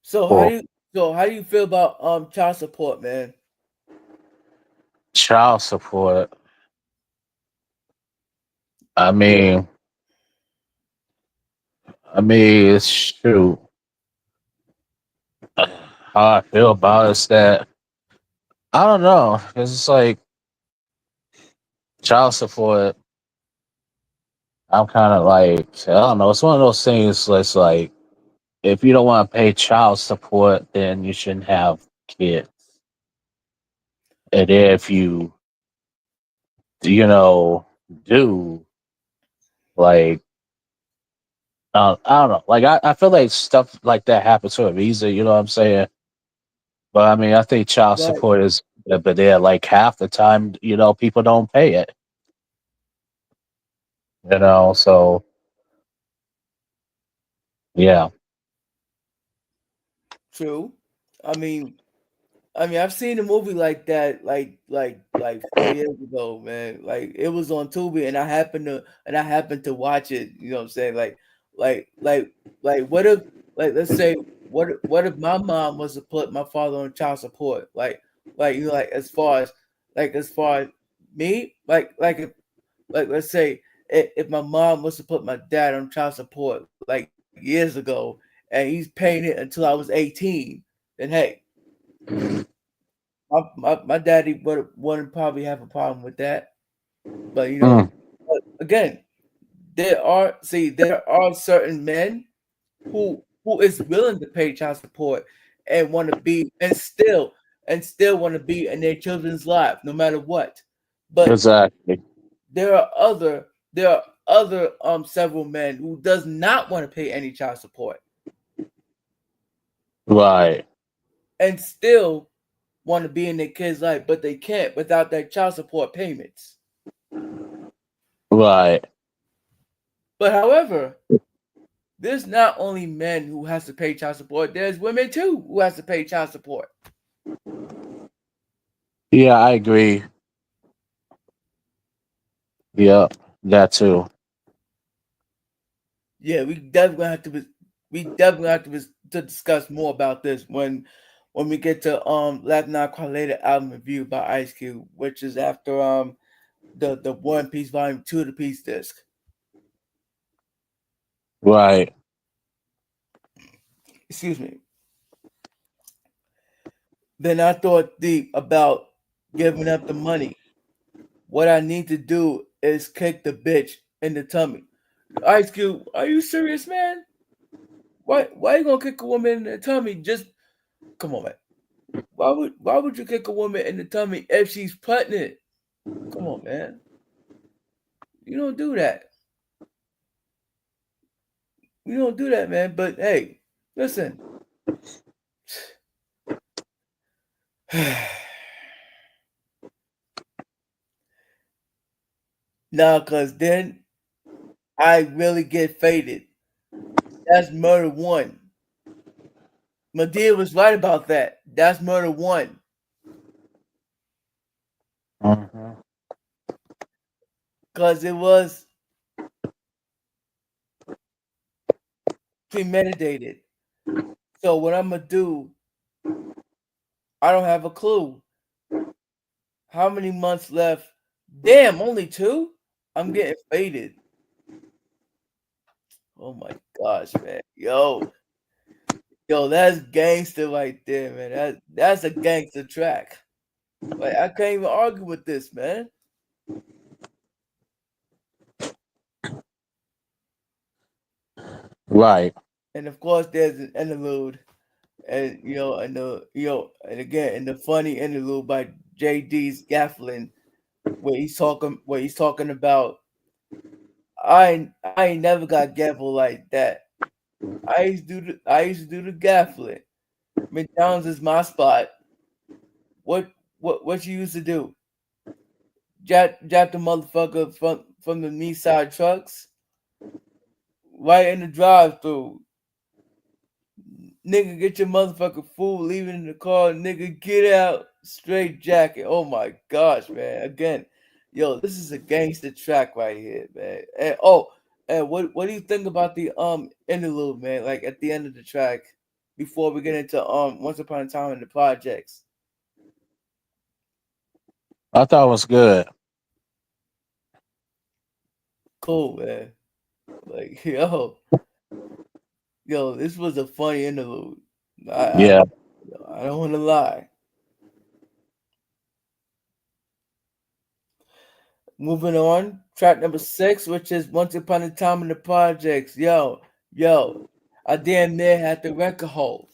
So how do Cool. you how do you feel about Child Support, man? Child support. I mean, it's shoot. How I feel about it is that I don't know. 'Cause it's like child support. I'm kind of like I don't know. It's one of those things. That's like if you don't want to pay child support, then you shouldn't have kids. And if you do like I don't know. Like I feel like stuff like that happens for a reason. You know what I'm saying? But I mean, I think child Right. support is, but there like half the time, people don't pay it. So yeah, True. I mean, I've seen a movie like that, like 4 years ago, man. Like it was on Tubi, and I happened to watch it. You know what I'm saying? Like, like, what if, let's say, what if my mom was to put my father on child support? Like as far as me, let's say if my mom was to put my dad on child support like years ago, and he's paying it until I was 18, then hey, my daddy wouldn't probably have a problem with that. But mm, but again, there are certain men who is willing to pay child support and want to be and still want to be in their children's life no matter what. But exactly. there are other several men who does not want to pay any child support Right, and still want to be in their kids' life, but they can't without their child support payments. right. But however, there's not only men who has to pay child support, there's women too who has to pay child support. Yeah, I agree. Yeah, that too. Yeah, we definitely have to discuss more about this when we get to Latin Qualitative album review by Ice Cube, which is after the One Piece Volume 2 of the Peace disc. Right, Excuse me. Then I thought deep about giving up the money. What I need to do is kick the bitch in the tummy. Ice Cube, are you serious, man? Why you gonna kick a woman in the tummy? Just come on, man. Why would you kick a woman in the tummy if she's pregnant? Come on, man. You don't do that. You don't do that, man. But hey, listen. Nah, cause then I really get faded. That's murder one. Medea was right about that. That's murder one. hmm Cause it was premeditated. So what I'm gonna do, I don't have a clue. How many months left? Damn, only two? I'm getting faded. Oh my gosh, man. Yo, that's gangster right there, man. That's a gangster track. Like I can't even argue with this, man. right. And of course, there's an interlude, and and again, in the funny interlude by JD's Gafflin, where he's talking about I ain't never got gaffled like that. I used to do the gaffling. McDonald's is my spot. What what you used to do? Jack the motherfucker from the knee side trucks right in the drive through. Nigga, get your motherfucking food, leave it in the car. Nigga, get out. Straight jacket. Oh my gosh, man. Again, yo, this is a gangster track right here, man. And what do you think about the interlude, man? Like at the end of the track, before we get into Once Upon a Time in the Projects. I thought it was good. Cool, man. Like, yo, this was a funny interlude. I Yeah. I don't want to lie. Moving on, track number 6, which is Once Upon a Time in the Projects. Yo, I damn near had the record hold,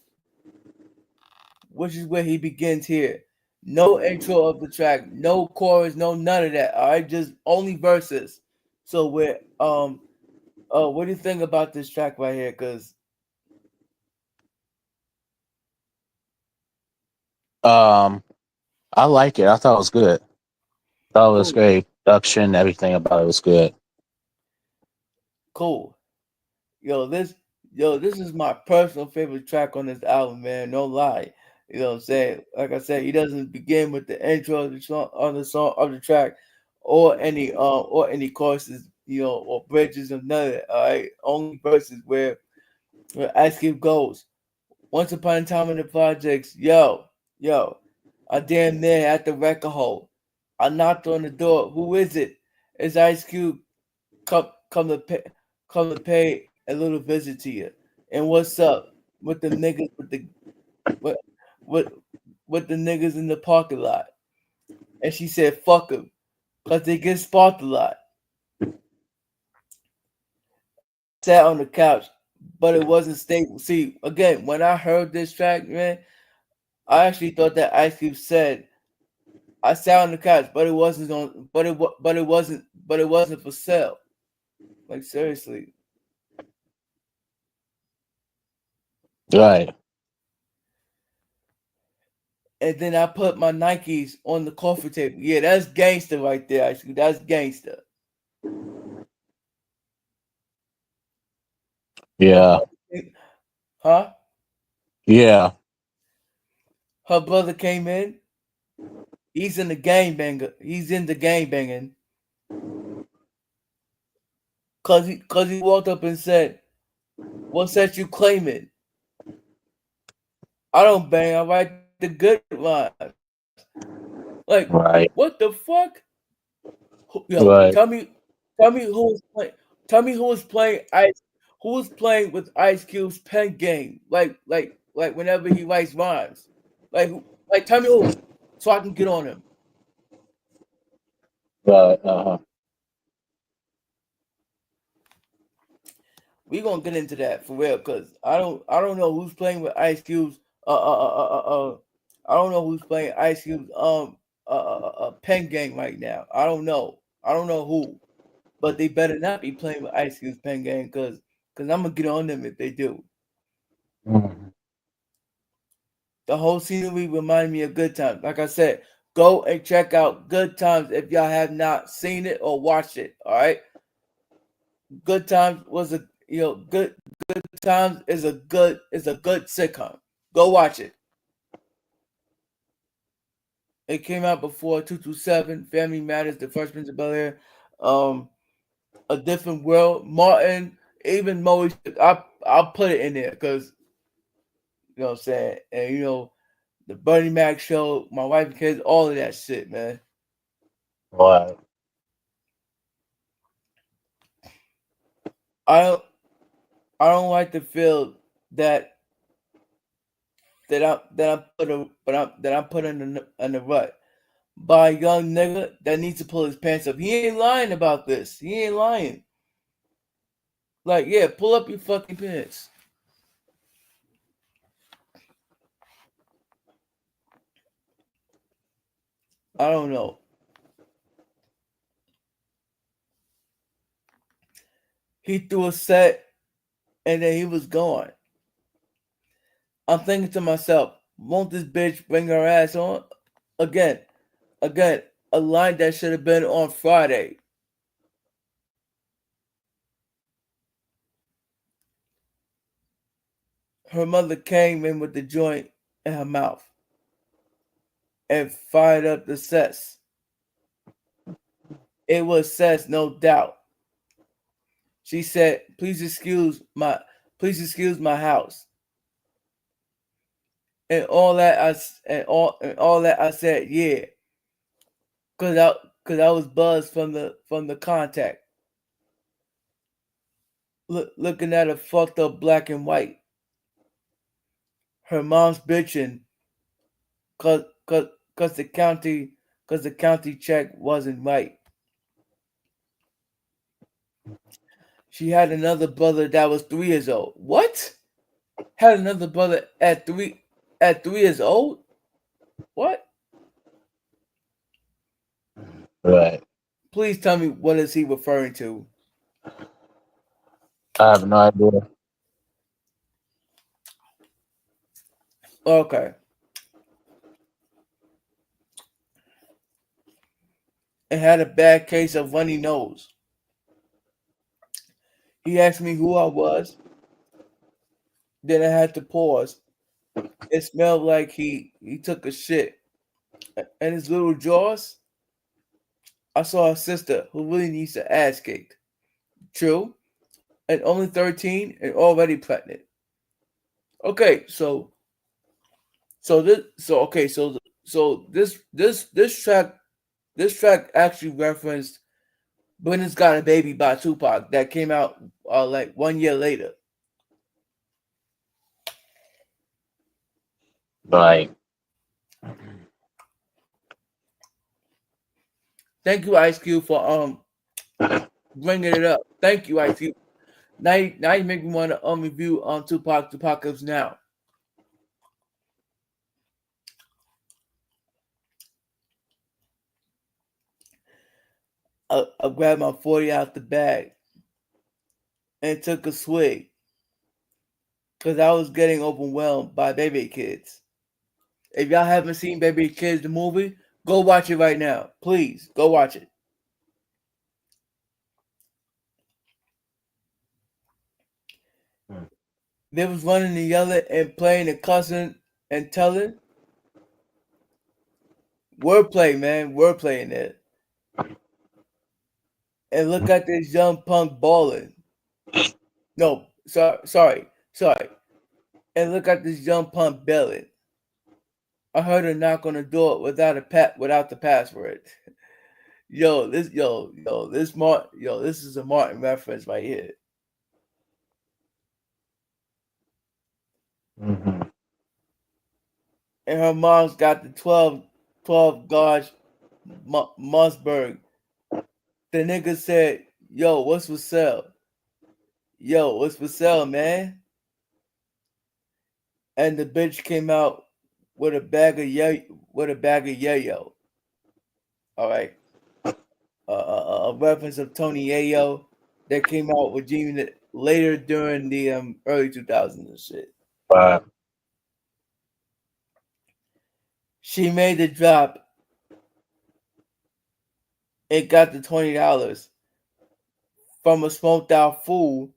which is where he begins here. No intro of the track, no chorus, no none of that. All right, just only verses. So what do you think about this track right here? Cause Um, I like it. I thought it was good. Thought it was cool, great. Production, everything about it was good. cool. Yo, this this is my personal favorite track on this album, man. No lie. You know what I'm saying? Like I said, he doesn't begin with the intro of the song of the track or any choruses, or bridges or none of that. All right. Only verses where Ice Cube goes. Once upon a time in the projects, yo, I damn near at the record hole. I knocked on the door. Who is it? It's Ice Cube come come to pay a little visit to you. And what's up with the niggas with with with the niggas in the parking lot? And she said, "Fuck them, cause they get sparked a lot." Sat on the couch, but it wasn't stable. See, again, when I heard this track, man, I actually thought that Ice Cube said, "I sat on the couch, but it wasn't on, but it wasn't for sale." Like seriously. Right. And then I put my Nikes on the coffee table. Yeah, that's gangster right there. Actually, that's gangster. Her Yeah. brother, huh? Yeah. Her brother came in. He's in the gang banger. He's in the gang banging. Cause he walked up and said, "What's that you claiming? I don't bang. I write the good rhymes." Like, what Right. the fuck? Yo, Right. tell me who was playing. Tell me who was playing Ice. Who was playing with Ice Cube's pen game? Like whenever he writes rhymes. Like tell me who, so I can get on him. Right. Uh-huh. We gonna get into that for real, cause I don't know who's playing with Ice Cube's I don't know who's playing Ice Cube's pen game right now. I don't know. I don't know who, but they better not be playing with Ice Cube's pen game, cause I'm gonna get on them if they do. Mhm. The whole scenery remind me of Good Times. Like I said, go and check out Good Times if y'all have not seen it or watched it. All right, Good Times was a Good Times is a good sitcom. Go watch it. It came out before 227, Family Matters, The Fresh Prince of Bel Air, um, A Different World, Martin, even Moe. I'll put it in there because you know what I'm saying, and the Bernie Mac show, My Wife and Kids, all of that shit, man. Right. I don't I don't like to feel that that I'm put in the rut by a young nigga that needs to pull his pants up. He ain't lying about this. He ain't lying. Like, yeah, pull up your fucking pants. I don't know. He threw a set and then he was gone. I'm thinking to myself, won't this bitch bring her ass on? Again, again, a line that should have been on Friday. Her mother came in with the joint in her mouth and fired up the cess. It was cess, no doubt. She said, please excuse my house." And all that I said, "Yeah," cause I cause I was buzzed from the contact, looking at a fucked up black and white. Her mom's bitching, cause cause cause the county cause the county check wasn't right. She had another brother that was 3 years old. What? Had another brother at 3 years old? What? Right. Please tell me, what is he referring to? I have no idea. Okay. And had a bad case of runny nose. He asked me who I was. Then I had to pause. It smelled like he took a shit. And his little jaws, I saw a sister who really needs to ass kicked. True. And only 13 and already pregnant. Okay, so this track actually referenced Brenda's Got a Baby by Tupac that came out like 1 year later. Like, Thank you, Ice Cube, for bringing it up. Thank you, Ice Cube. Now you make me want to review Tupac's now. I grabbed my 40 out the bag and took a swig because I was getting overwhelmed by Baby Kids. If y'all haven't seen Baby Kids the movie, go watch it right now. Please go watch it. They was running and yelling and playing and cussing and telling. Wordplay, man. Wordplay in it. And look at this young punk balling. No, sorry. And look at this young punk belling. I heard a knock on the door without the password. This is a Martin reference right here. mm-hmm. And her mom's got the 12 gauge Mossberg. The nigga said, "Yo, what's for sale? Yo, what's for sale, man?" And the bitch came out with a bag of yayo. All right, a reference of Tony Yayo that came out with Gene later during the early 2000s and shit. But She made the drop. It got the $20 from a smoked out fool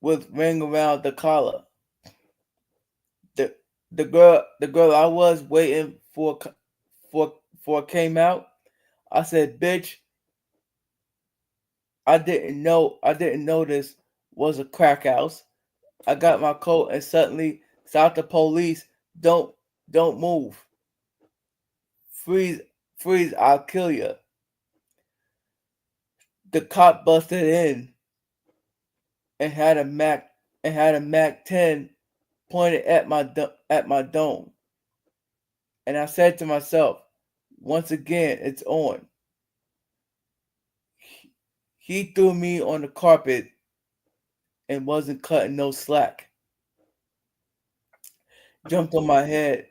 with ring around the collar. The the girl I was waiting for came out. I said, "Bitch, I didn't know this was a crack house." I got my coat and suddenly stopped the police. Don't don't move. Freeze, freeze, I'll kill you. The cop busted in and had a Mac 10 pointed at my dome. And I said to myself, once again, it's on. He threw me on the carpet and wasn't cutting no slack. Jumped on my head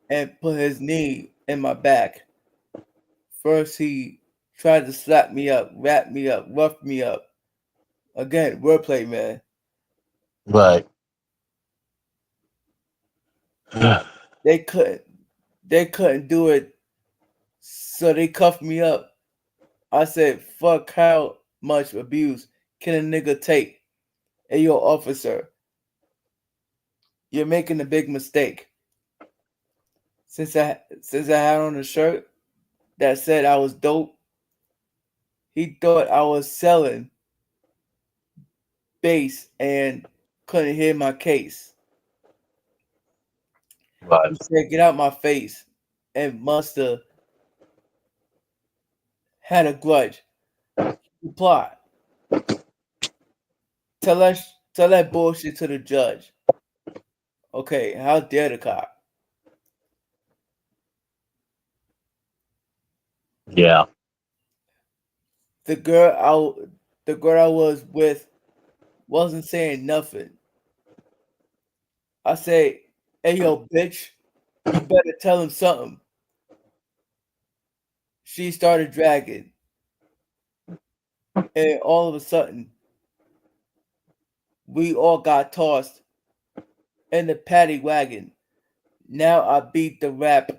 and put his knee in my back. First he tried to slap me up, wrap me up, rough me up. Again, wordplay, man. but They couldn't they couldn't do it, so they cuffed me up. I said, "Fuck, how much abuse can a nigga take?" Hey, yo, officer, You're making a big mistake. Since I had on a shirt that said I was dope, he thought I was selling bass and couldn't hear my case. He Right. said, "Get out my face," and must have had a grudge. Reply, tell that bullshit to the judge. Okay, how dare the cop? Yeah. The girl the girl I was with wasn't saying nothing. I say, "Hey yo, bitch, you better tell him something." She started dragging, and all of a sudden, we all got tossed in the paddy wagon. Now I beat the rap,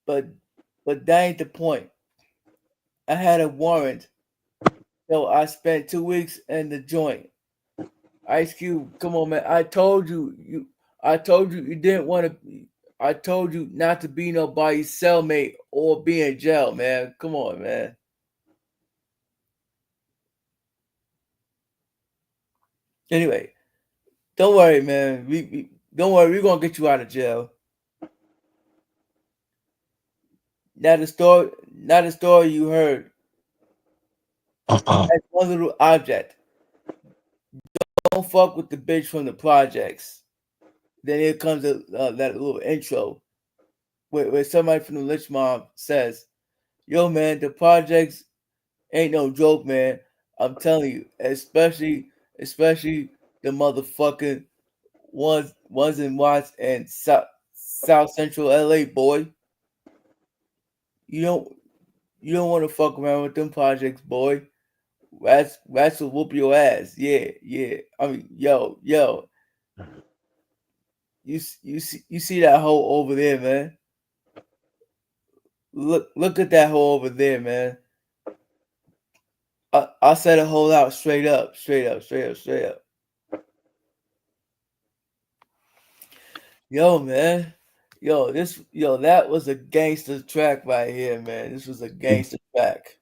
but that ain't the point. I had a warrant, so I spent 2 weeks in the joint. Ice Cube, come on, man. I told you you didn't want to. I told you not to be nobody's cellmate or be in jail, man. Come on, man. Anyway, don't worry, man. We don't worry. We're gonna get you out of jail. Now the story you heard. That's one little object. Don't fuck with the bitch from the projects. Then here comes that little intro where somebody from the lynch mob says, "Yo, man, the projects ain't no joke, man. I'm telling you, especially the motherfucking ones in Watts and South Central LA, boy. You don't you don't want to fuck around with them projects, boy. Rats will whoop your ass. Yeah, yeah. I mean, yo, you see that hole over there, man. Look at that hole over there, man. I set a hole out straight up, straight up, straight up, straight up. Yo, man. That was a gangster track right here, man. This was a gangster track.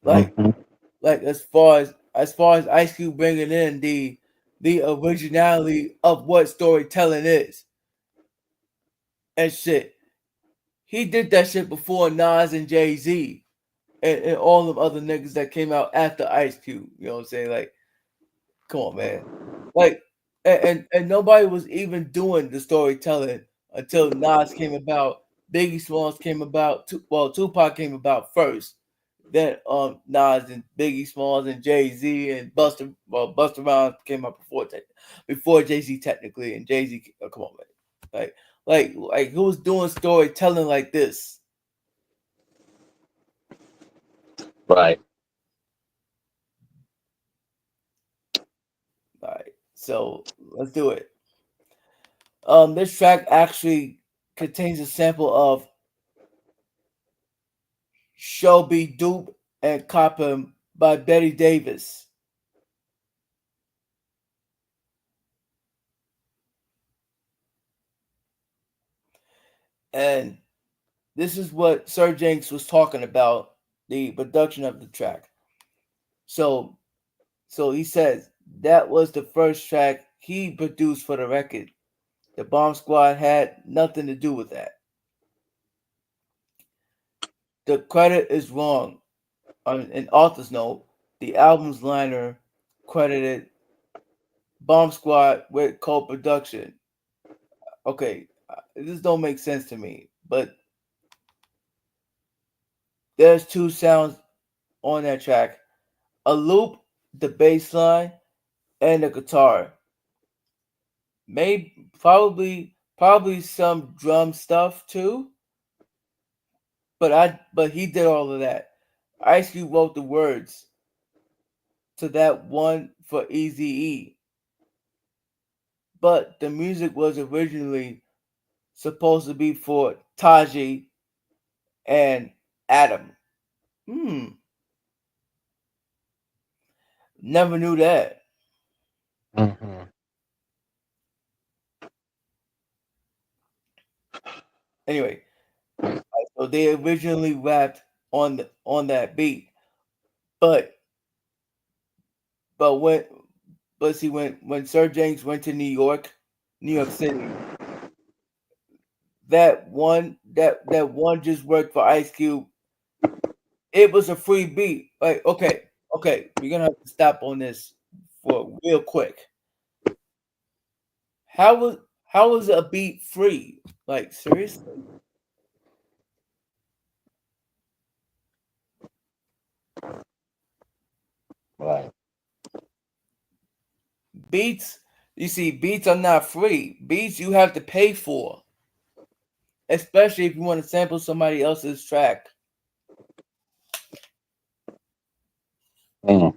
Like, Mhm. as far as Ice Cube bringing in the originality of what storytelling is and shit. He did that shit before Nas and Jay Z and all them other niggas that came out after Ice Cube. You know what I'm saying? Like, come on, man. Like, and nobody was even doing the storytelling until Nas came about. Biggie Smalls came about. Tupac came about first. Then Nas and Biggie Smalls and Jay Z and Busta Rhymes came out before Jay Z technically, and Jay Z. Oh, come on, man. Like who's doing storytelling like this? Right. All right, so let's do it. This track actually contains a sample of Shelby Dupe and Cop Him by Betty Davis. And this is what Sir Jenks was talking about the production of the track. So he says that was the first track he produced for the record. The Bomb Squad had nothing to do with that. The credit is wrong. An author's note, the album's liner credited Bomb Squad with co-production. Okay, this don't make sense to me, but there's two sounds on that track: a loop, the bass line, and the guitar. Maybe probably some drum stuff too, but he did all of that. Ice Cube wrote the words to that one for Easy E, but the music was originally supposed to be for Taji and Adam. Hmm, never knew that. Mhm. Anyway, so they originally rapped on that beat, but but when but see when Sir James went to New York City, that one just worked for Ice Cube. It was a free beat. Like, okay, we're gonna have to stop on this for real quick. How was how was a beat free? Like, seriously? Right. Beats, you see, beats are not free. Beats you have to pay for, especially if you want to sample somebody else's track. Mm.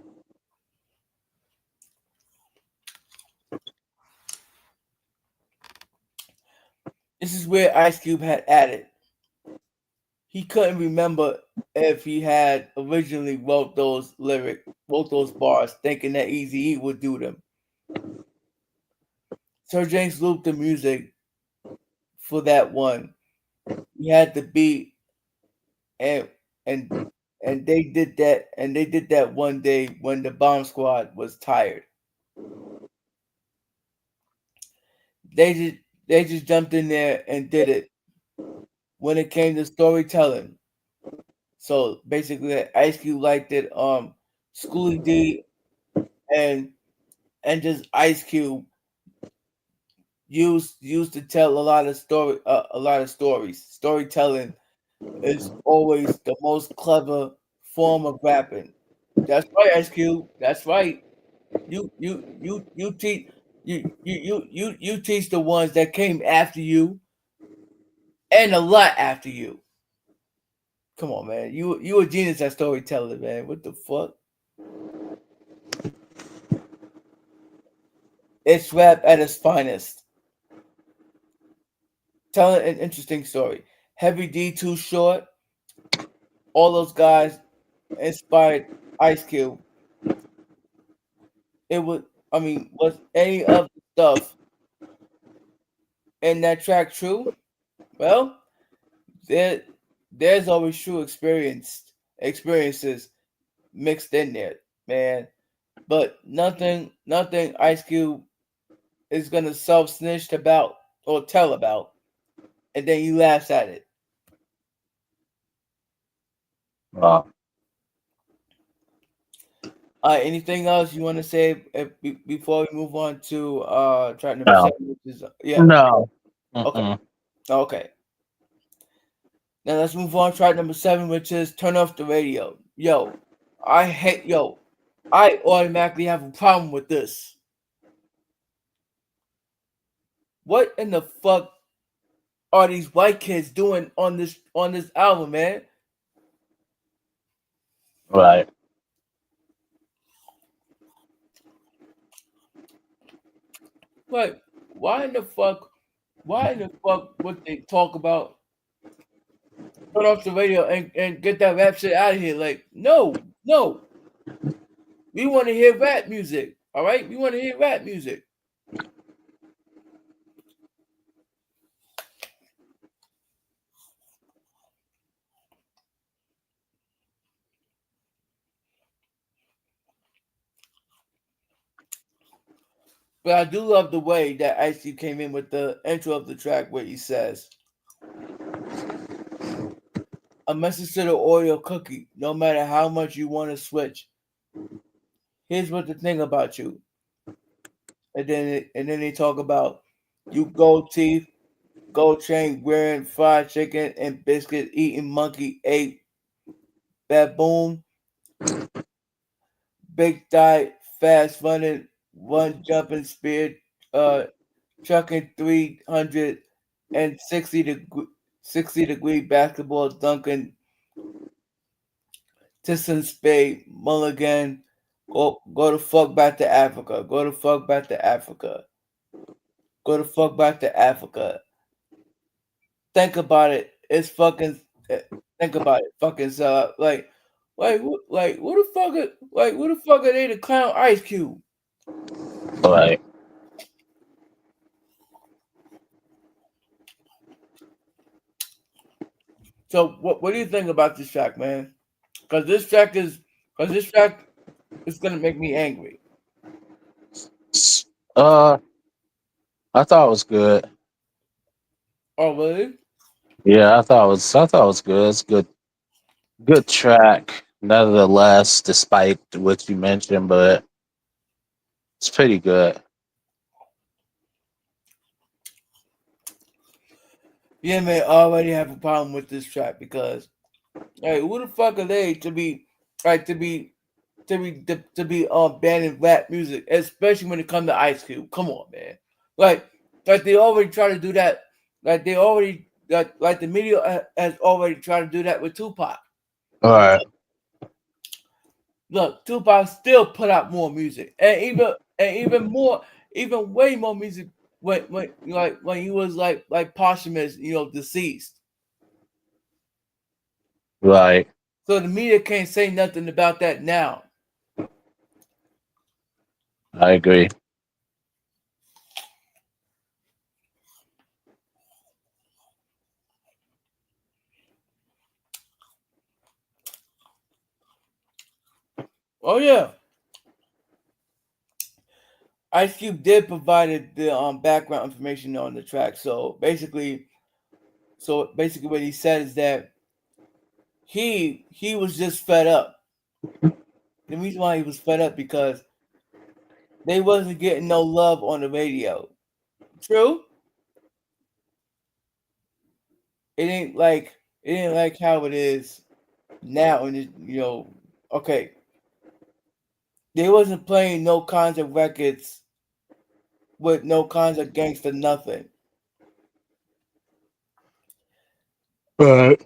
This is where Ice Cube had added. He couldn't remember if he had originally wrote those bars, thinking that Easy E would do them. Sir James looped the music for that one. He had the beat, and and they did that one day when the Bomb Squad was tired. They just jumped in there and did it when it came to storytelling. So basically, Ice Cube liked it. Schoolie D and just Ice Cube used to tell a lot of stories. Storytelling is always the most clever form of rapping. That's right, Ice Cube. That's right. You teach you teach the ones that came after you and a lot after you. Come on, man. You a genius at storytelling, man. What the fuck? It's rap at its finest. Telling an interesting story. Heavy D, Too Short, all those guys inspired Ice Cube. It was, I mean, was any of the stuff in that track true? Well, there, there's always true experiences mixed in there, man. But nothing Ice Cube is gonna self snitch about or tell about, and then you laughs at it. Wow. Anything else you want to say before we move on to track number No. 7, which is yeah, No. okay, Mm-mm. okay. Now let's move on to track number 7, which is turn off the radio. Yo, I automatically have a problem with this. What in the fuck are these white kids doing on this album, man? Right. Like, why in the fuck would they talk about turn off the radio and get that rap shit out of here? Like, no, we want to hear rap music. All right, we want to hear rap music. But I do love the way that Ice came in with the intro of the track where he says, "A message to the Oreo cookie. No matter how much you want to switch, here's what the thing about you." And then they talk about you gold teeth, gold chain wearing fried chicken and biscuit eating monkey ate baboon, big thigh, fast running, one jumping spear, uh, chucking 360-degree basketball, dunking Tisson Spade, Mulligan, go the fuck back to Africa. Go the fuck back to Africa. Go the fuck back to Africa. Think about it. It's fucking. eh, Think about it. Fucking like what the fuck? What the fuck are they to clown Ice Cube? Right. So what do you think about this track, man? Because this track is gonna make me angry. Uh, I thought it was good. Oh really? Yeah, I thought it was good. It's good, good track. Nevertheless, despite what you mentioned, but it's pretty good. Yeah, man. I already have a problem with this track because, hey, who the fuck are they to be, like, to be banning rap music, especially when it comes to Ice Cube? Come on, man. Like, like they already try to do that. Like they already like the media has already tried to do that with Tupac. All right, Look, Tupac still put out more music, and even more, even way more music when he was like posthumous, deceased. right. So the media can't say nothing about that now. I agree. Oh yeah, Ice Cube did provided the background information on the track. So basically, what he said is that he was just fed up. The reason why he was fed up because they wasn't getting no love on the radio. True, it ain't like how it is now. And okay, they wasn't playing no kinds of records with no kinds of gangster nothing. Right.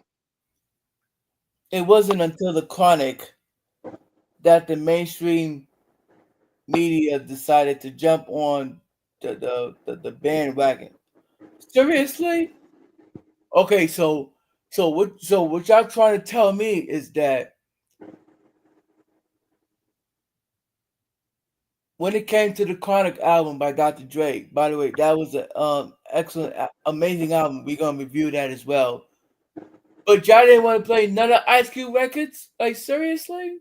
It wasn't until the Chronic that the mainstream media decided to jump on the bandwagon. Seriously? Okay, so what y'all trying to tell me is that when it came to the Chronic album by Dr. Dre, by the way, that was an excellent, amazing album. We're gonna review that as well. But y'all didn't want to play none of Ice Cube records? Like seriously?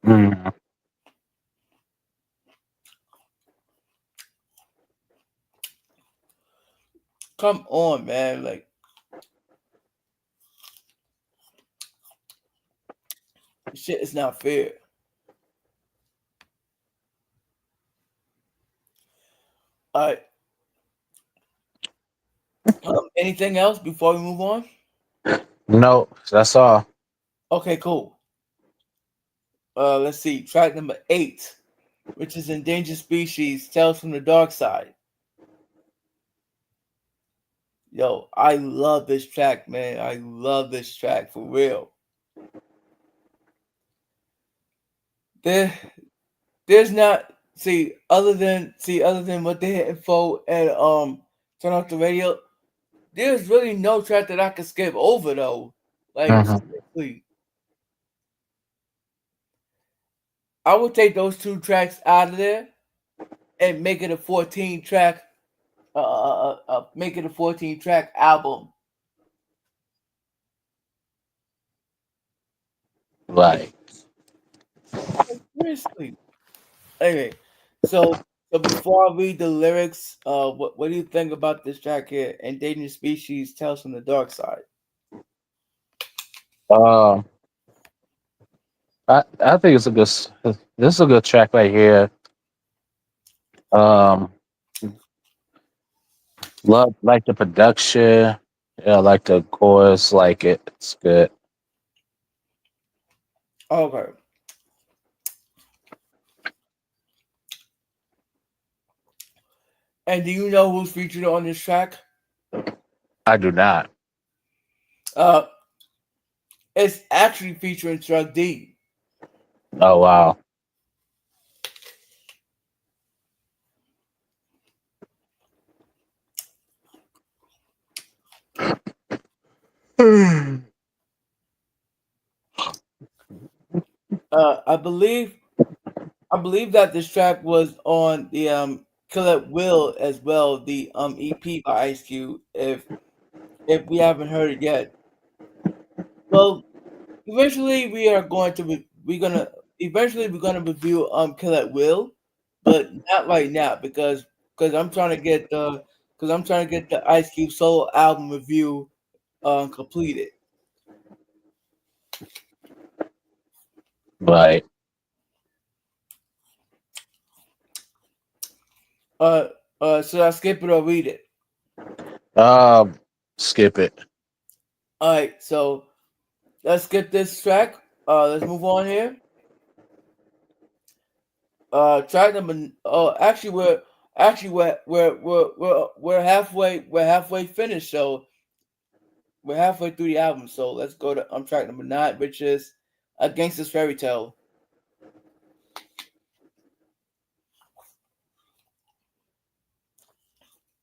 Mm. Come on, man. Like shit is not fair. All right. Anything else before we move on? No, that's all. Okay, cool. Let's see. Track number 8, which is Endangered Species, Tales from the Dark Side. Yo, I love this track, man. I love this track for real. There, there's not other than what they hit info and turn off the radio. There's really no track that I can skip over though. Like Hmm. seriously, I would take those two tracks out of there and make it a 14 track. Make it a 14 track album. Right. Like, seriously. Anyway, so before I read the lyrics, what do you think about this track here? Endangered Species, Tales from the Dark Side. Um, I think it's a good. This is a good track right here. Um, love like the production. Yeah, I like the chorus. Like it. It's good. Okay. And do you know who's featured on this track? I do not. Uh, it's actually featuring Chuck D. Oh wow. I believe that this track was on the Collect Will as well, the EP by Ice Cube. If we haven't heard it yet, well, eventually we are going to we're gonna eventually we're gonna review Collect Will, but not right now because I'm trying to get the Ice Cube solo album review completed. Right. Uh, should I skip it or read it? Um, skip it. All right, so let's skip this track. Let's move on here. Track number. Oh, actually, we're halfway finished. So we're halfway through the album. So let's go to track number 9, which is A Gangster's Fairy Tale.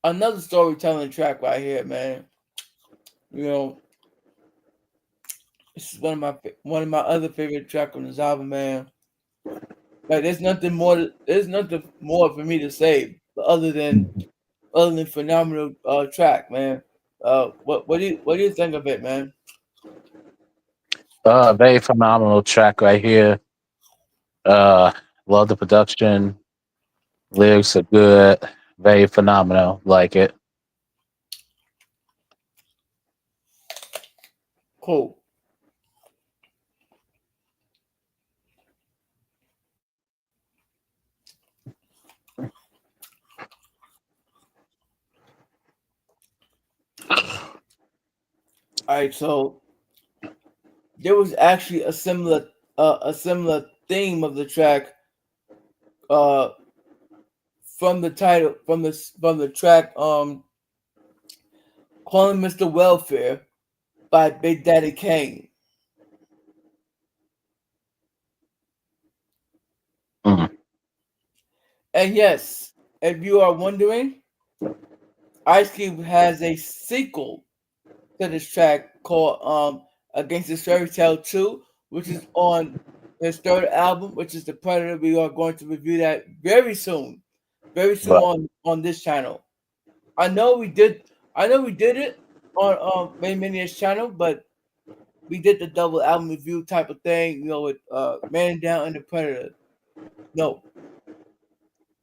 Another storytelling track right here, man. You know, this is one of my other favorite tracks on this album, man. Like, there's nothing more for me to say other than phenomenal track, man. What do you think of it, man? Very phenomenal track right here. Uh, love the production. Lyrics are good. Very phenomenal. Like it. Cool. All right, so there was actually a similar theme of the track uh from the title from the track calling Mr. Welfare by Big Daddy Kane. Mm. And yes, if you are wondering, Ice Cube has a sequel to this track called Against the Fairy Tale 2, which is on his third album, which is The Predator. We are going to review that very soon. Very soon Right. on this channel. I know we did it on Mania's channel, but we did the double album review type of thing, with Man Down and The Predator. No,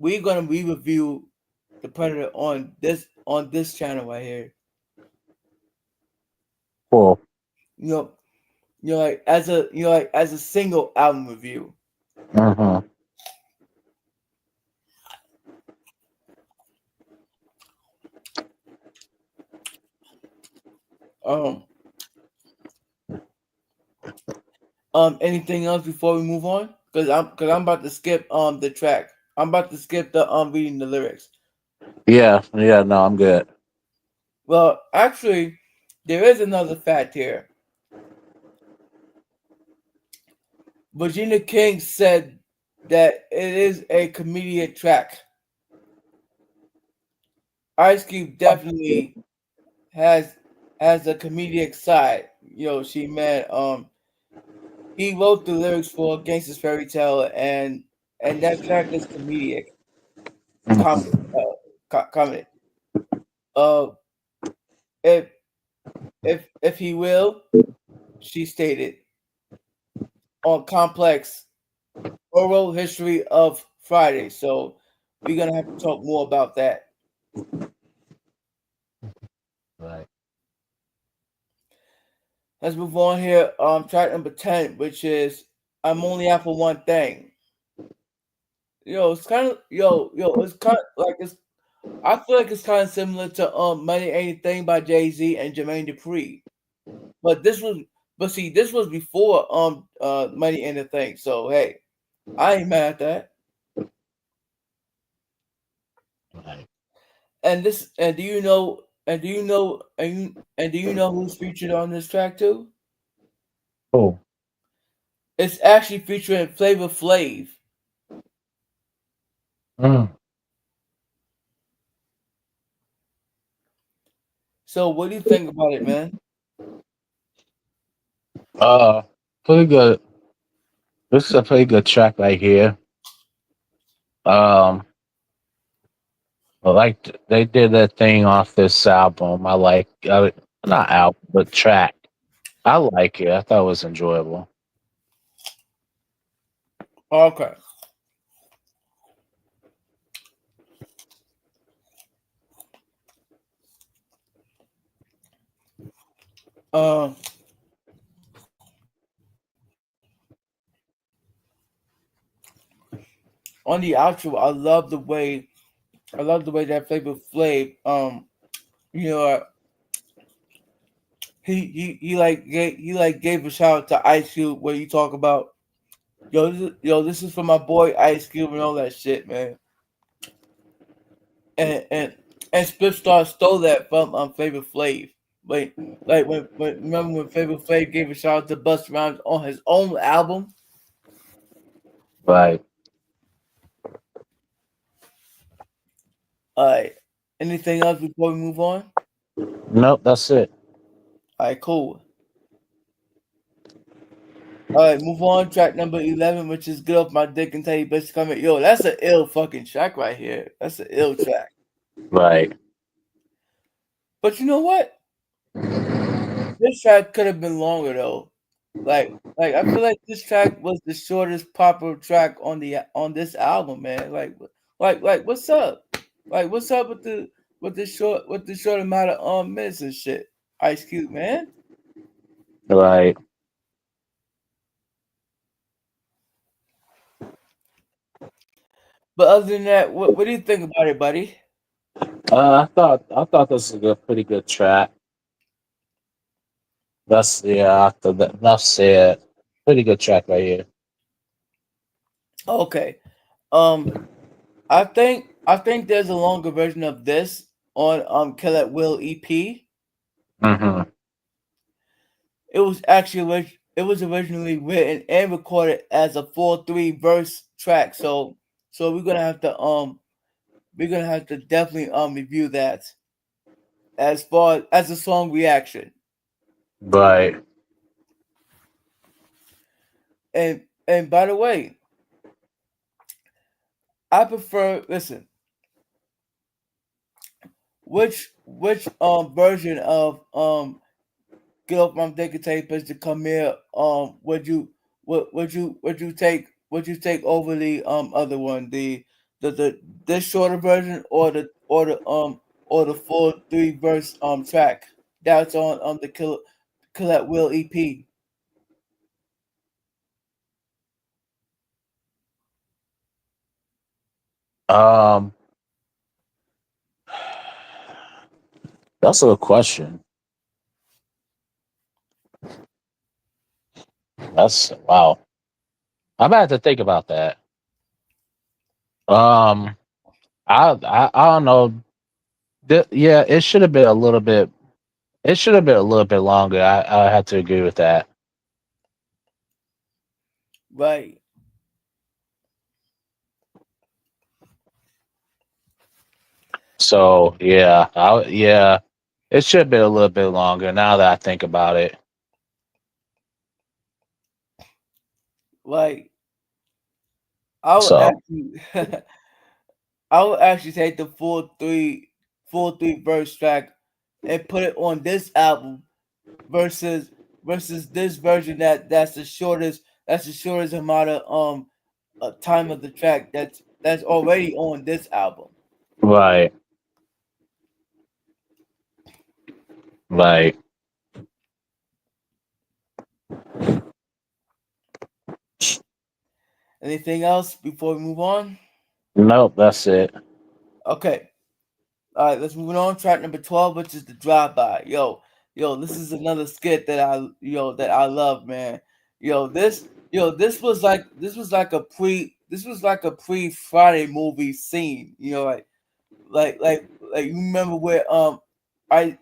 we're gonna re-review The Predator on this channel right here. Cool. You know, like as a single album review. Mm-hmm. Um, anything else before we move on? Cause I'm about to skip the track. I'm about to skip the reading the lyrics. Yeah. Yeah. No, I'm good. Well, actually, there is another fact here. Virginia King said that it is a comedic track. Ice Cube definitely has a comedic side. She man, he wrote the lyrics for Gangsta's Fairy Tale, and that track is comedic, Mhm. comedy, comedy. Uh, if if he will, she stated on Complex Oral History of Friday. So we're gonna have to talk more about that. Right. Let's move on here. Track number 10, which is "I'm Only Out for One Thing." It's kind of It's kind of like it's. I feel like it's kind of similar to "Money Ain't a Thing" by Jay Z and Jermaine Dupri. But this was before "Money Ain't a Thing." So hey, I ain't mad at that. Right. And this and do you know and do you know who's featured on this track too? Cool. It's actually featuring Flavor Flav. Mm. So what do you think about it, man? Uh, pretty good. This is a pretty good track right here. Um, I liked they did that thing off this album. Not album, but track. I like it. I thought it was enjoyable. Okay. Um, on the outro, I love the way that Flavor Flav, you know, he like gave a shout out to Ice Cube where you talk about this is for my boy Ice Cube and all that shit, man. And and Spliff Star stole that from Flavor Flav. Like when remember when Flavor Flav gave a shout out to Busta Rhymes on his own album? Right. Alright. Anything else before we move on? Nope, that's it. Alright, cool. Alright, move on. Track number 11, which is Get Off My Dick and Tell You Bitch to Come Here. Yo, that's an ill fucking track right here. That's an ill track. Right. But you know what? This track could have been longer though. Like I feel like this track was the shortest popular track on this album, man. Like what's up? Like what's up with the short amount of minutes and shit? Ice Cube, man. Right. But other than that, what do you think about it, buddy? I thought this was a pretty good track. That's yeah. After that, enough said. Pretty good track right here. Okay. Um I think there's a longer version of this on Kill at Will EP. Hmm. It was originally written and recorded as a 4-3 verse track. So we're gonna have to definitely review that as far as a song reaction. Right. And by the way, I prefer listen, which version of Get Off My Dick and Take Pictures to Come Here would you take over the other one, the this shorter version or the full 3 verse track that's on the Kill at Will EP. Um. That's a good question. That's wow. I'm gonna have to think about that. Um. I don't know. Yeah, it should have been a little bit. It should have been a little bit longer. I have to agree with that. Right. So yeah, it should have been a little bit longer. Now that I think about it. Like I would So actually I would actually take the full 3 verse track and put it on this album versus this version that's the shortest amount of time of the track that's already on this album. right, right. Anything else before we move on? Nope, that's it. Okay. All right, let's move on. Track number 12, which is the drive by. This is another skit that I love, man. This was like a pre Friday movie scene. Like you remember where I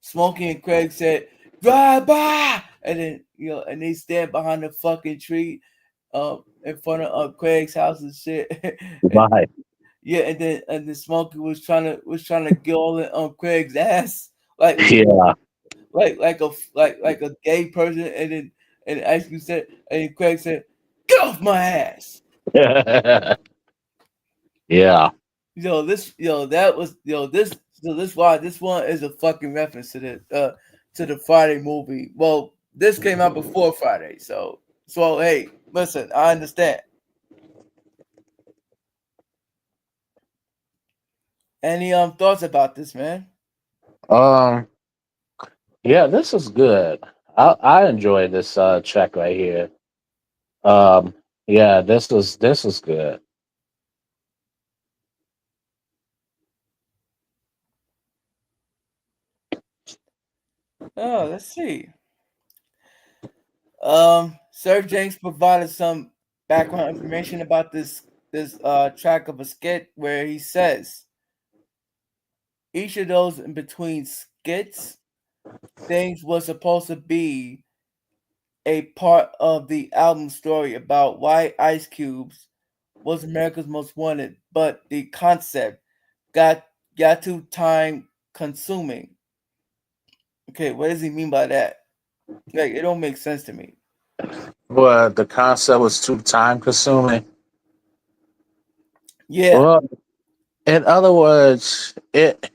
Smokey and Craig said drive by, and then and they stand behind the fucking tree, in front of Craig's house and shit, and Right. yeah, and then Smokey was trying to get all in Craig's ass, like Yeah. like a gay person, and actually said, and Craig said, "Get off my ass." Yeah. that was this so this why this one is a fucking reference to the Friday movie. Well, this came out before Friday, so hey, listen, I understand. Any thoughts about this, man? Um, yeah, this is good. I enjoy this track right here. Um, yeah, this is good. Oh, let's see. Sir Jenks provided some background information about this track of a skit where he says each of those in between skits things was supposed to be a part of the album story about why Ice Cubes was America's Most Wanted, but the concept got got too time consuming. Okay, what does he mean by that? Like, it don't make sense to me. But the concept was too time consuming. Yeah. Well, in other words, it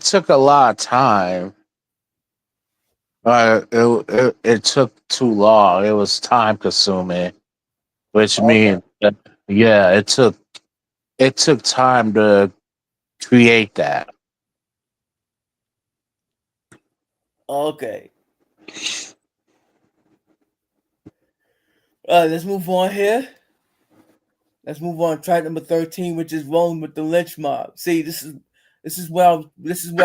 took a lot of time. It took too long. It was time consuming, which Okay. means that, yeah, it took time to create that. Okay. Let's move on here. Let's move on. Track number 13, which is Rolling with the Lynch Mob. See, this is what I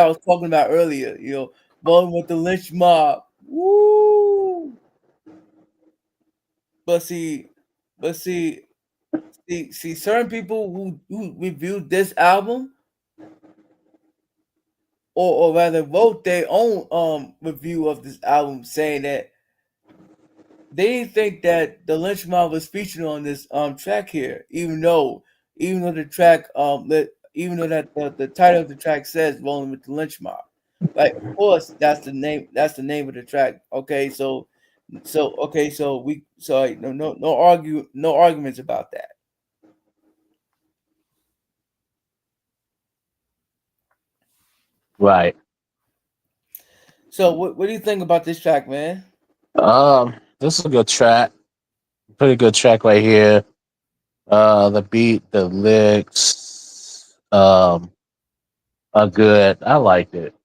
was talking about earlier. Rolling with the Lynch Mob. Woo! But see, but see, certain people who reviewed this album, or rather wrote their own review of this album, saying that they didn't think that the Lynch Mob was featured on this track here, even though the track even though that the title of the track says "Rolling with the Lynch Mob." Like, of course, that's the name of the track. Okay, so we so like, no arguments about that. Right. So what do you think about this track, man? This is a good track. Pretty good track right here. The beat, the licks, are good. I liked it.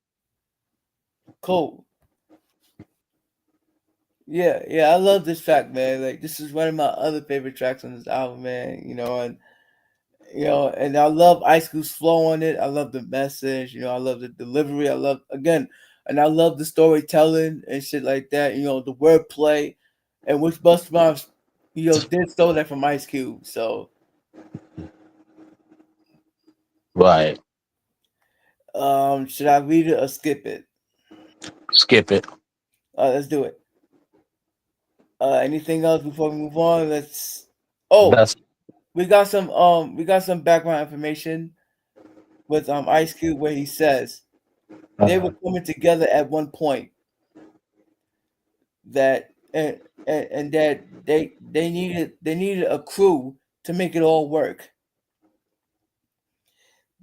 Cool. Yeah, I love this track, man. Like, this is one of my other favorite tracks on this album, man. And I love Ice Cube's flow on it. I love the message. I love the delivery. And I love the storytelling and shit like that. The wordplay, and which Busta Rhymes, did stole that from Ice Cube. So, Right. should I read it or skip it? Skip it. Let's do it. Anything else before we move on? Let's. Oh, That's we got some background information with Ice Cube where he says they were uh, coming together at one point that and that they needed a crew to make it all work.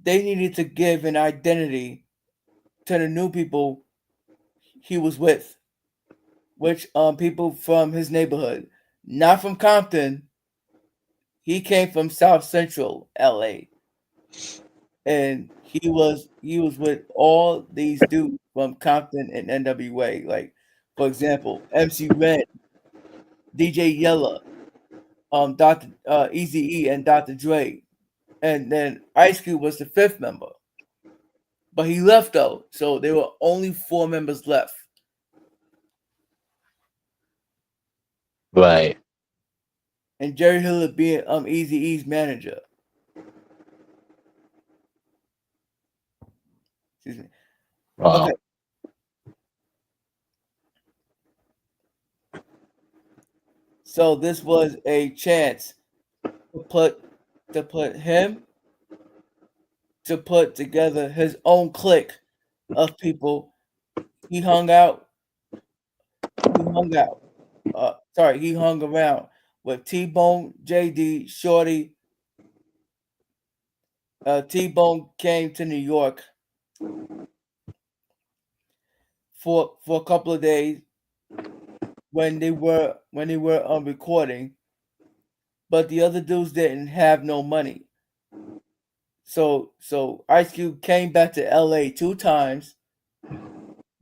They needed to give an identity to the new people he was with, which people from his neighborhood, not from Compton. He came from South Central LA, and he was with all these dudes from Compton and NWA, like, for example, MC Ren, DJ Yella, Dr. Easy E, and Dr. Dre, and then Ice Cube was the fifth member, but he left though, so there were only four members left, right. and Jerry Hiller being Easy E's manager. Excuse me. Okay, Wow. so this was a chance to put him to put together his own clique of people. He hung out. He hung out. He hung around with T Bone, JD, Shorty, T Bone came to New York for a couple of days when they were recording, but the other dudes didn't have no money. So Ice Cube came back to L.A. 2 times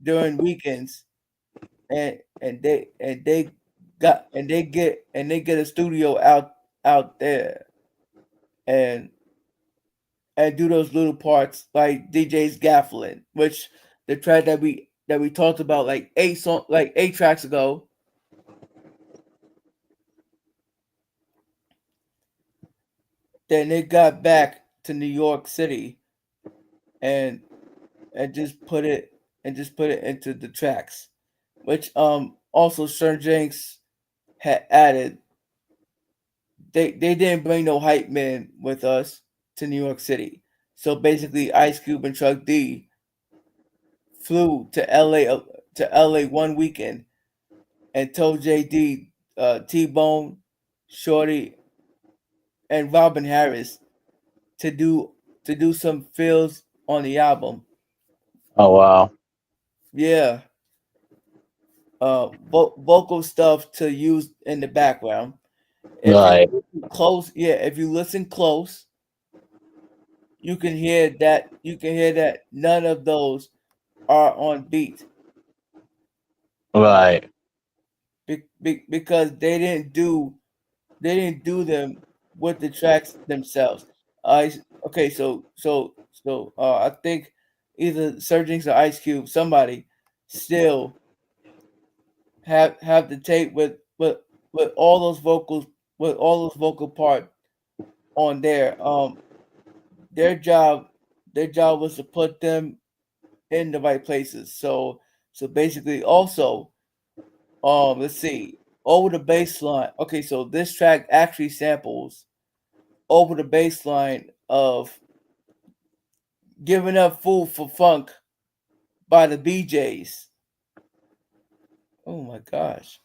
during weekends, and they get a studio out there and do those little parts like DJ's Gafflin, which the track that we talked about like 8 tracks ago. Then they got back to New York City and and just put it put it into the tracks, which also Sir Jenks had added. They didn't bring no hype man with us to New York City, so basically Ice Cube and Chuck D flew to LA one weekend and told JD, T Bone, Shorty, and Robin Harris to do some fills on the album. Oh wow. Yeah, vocal stuff to use in the background. If you Right, listen close, yeah, if you listen close, you can hear that. You can hear that none of those are on beat, uh, right, because they didn't do them with the tracks themselves. Okay, I think either Surgings or Ice Cube, somebody still have the tape with all those vocals with all those vocal part on there. Their job their job was to put them in the right places. So basically, also, let's see, over the bass line. Okay, so this track actually samples over the bass line of "Giving Up Food for Funk" by the BJs. Oh my gosh!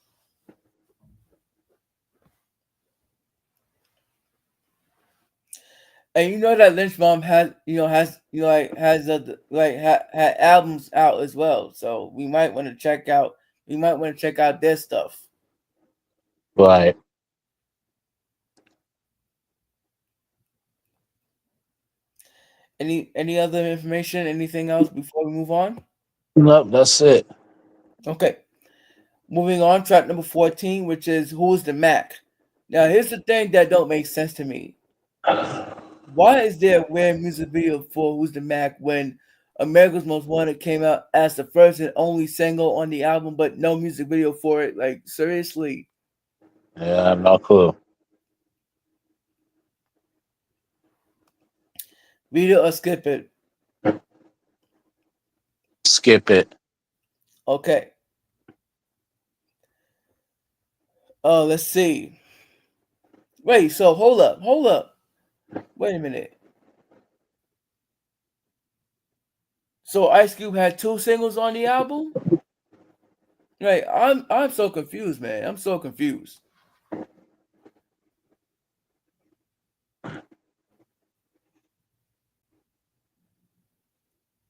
And you know that Lynch Mom has had albums out as well. So we might want to check out their stuff. right. Any other information? Anything else before we move on? Nope, that's it. Okay, moving on. Track number 14, which is "Who's the Mac." Now here's the thing that don't make sense to me. Why is there a weird music video for "Who's the Mac" when America's Most Wanted came out as the first and only single on the album, but no music video for it? Like seriously, Yeah, I have no clue. read it or skip it. Skip it. Okay. Let's see. Wait, so hold up. Wait a minute. So Ice Cube had 2 singles on the album? Right, I'm so confused, man. I'm so confused.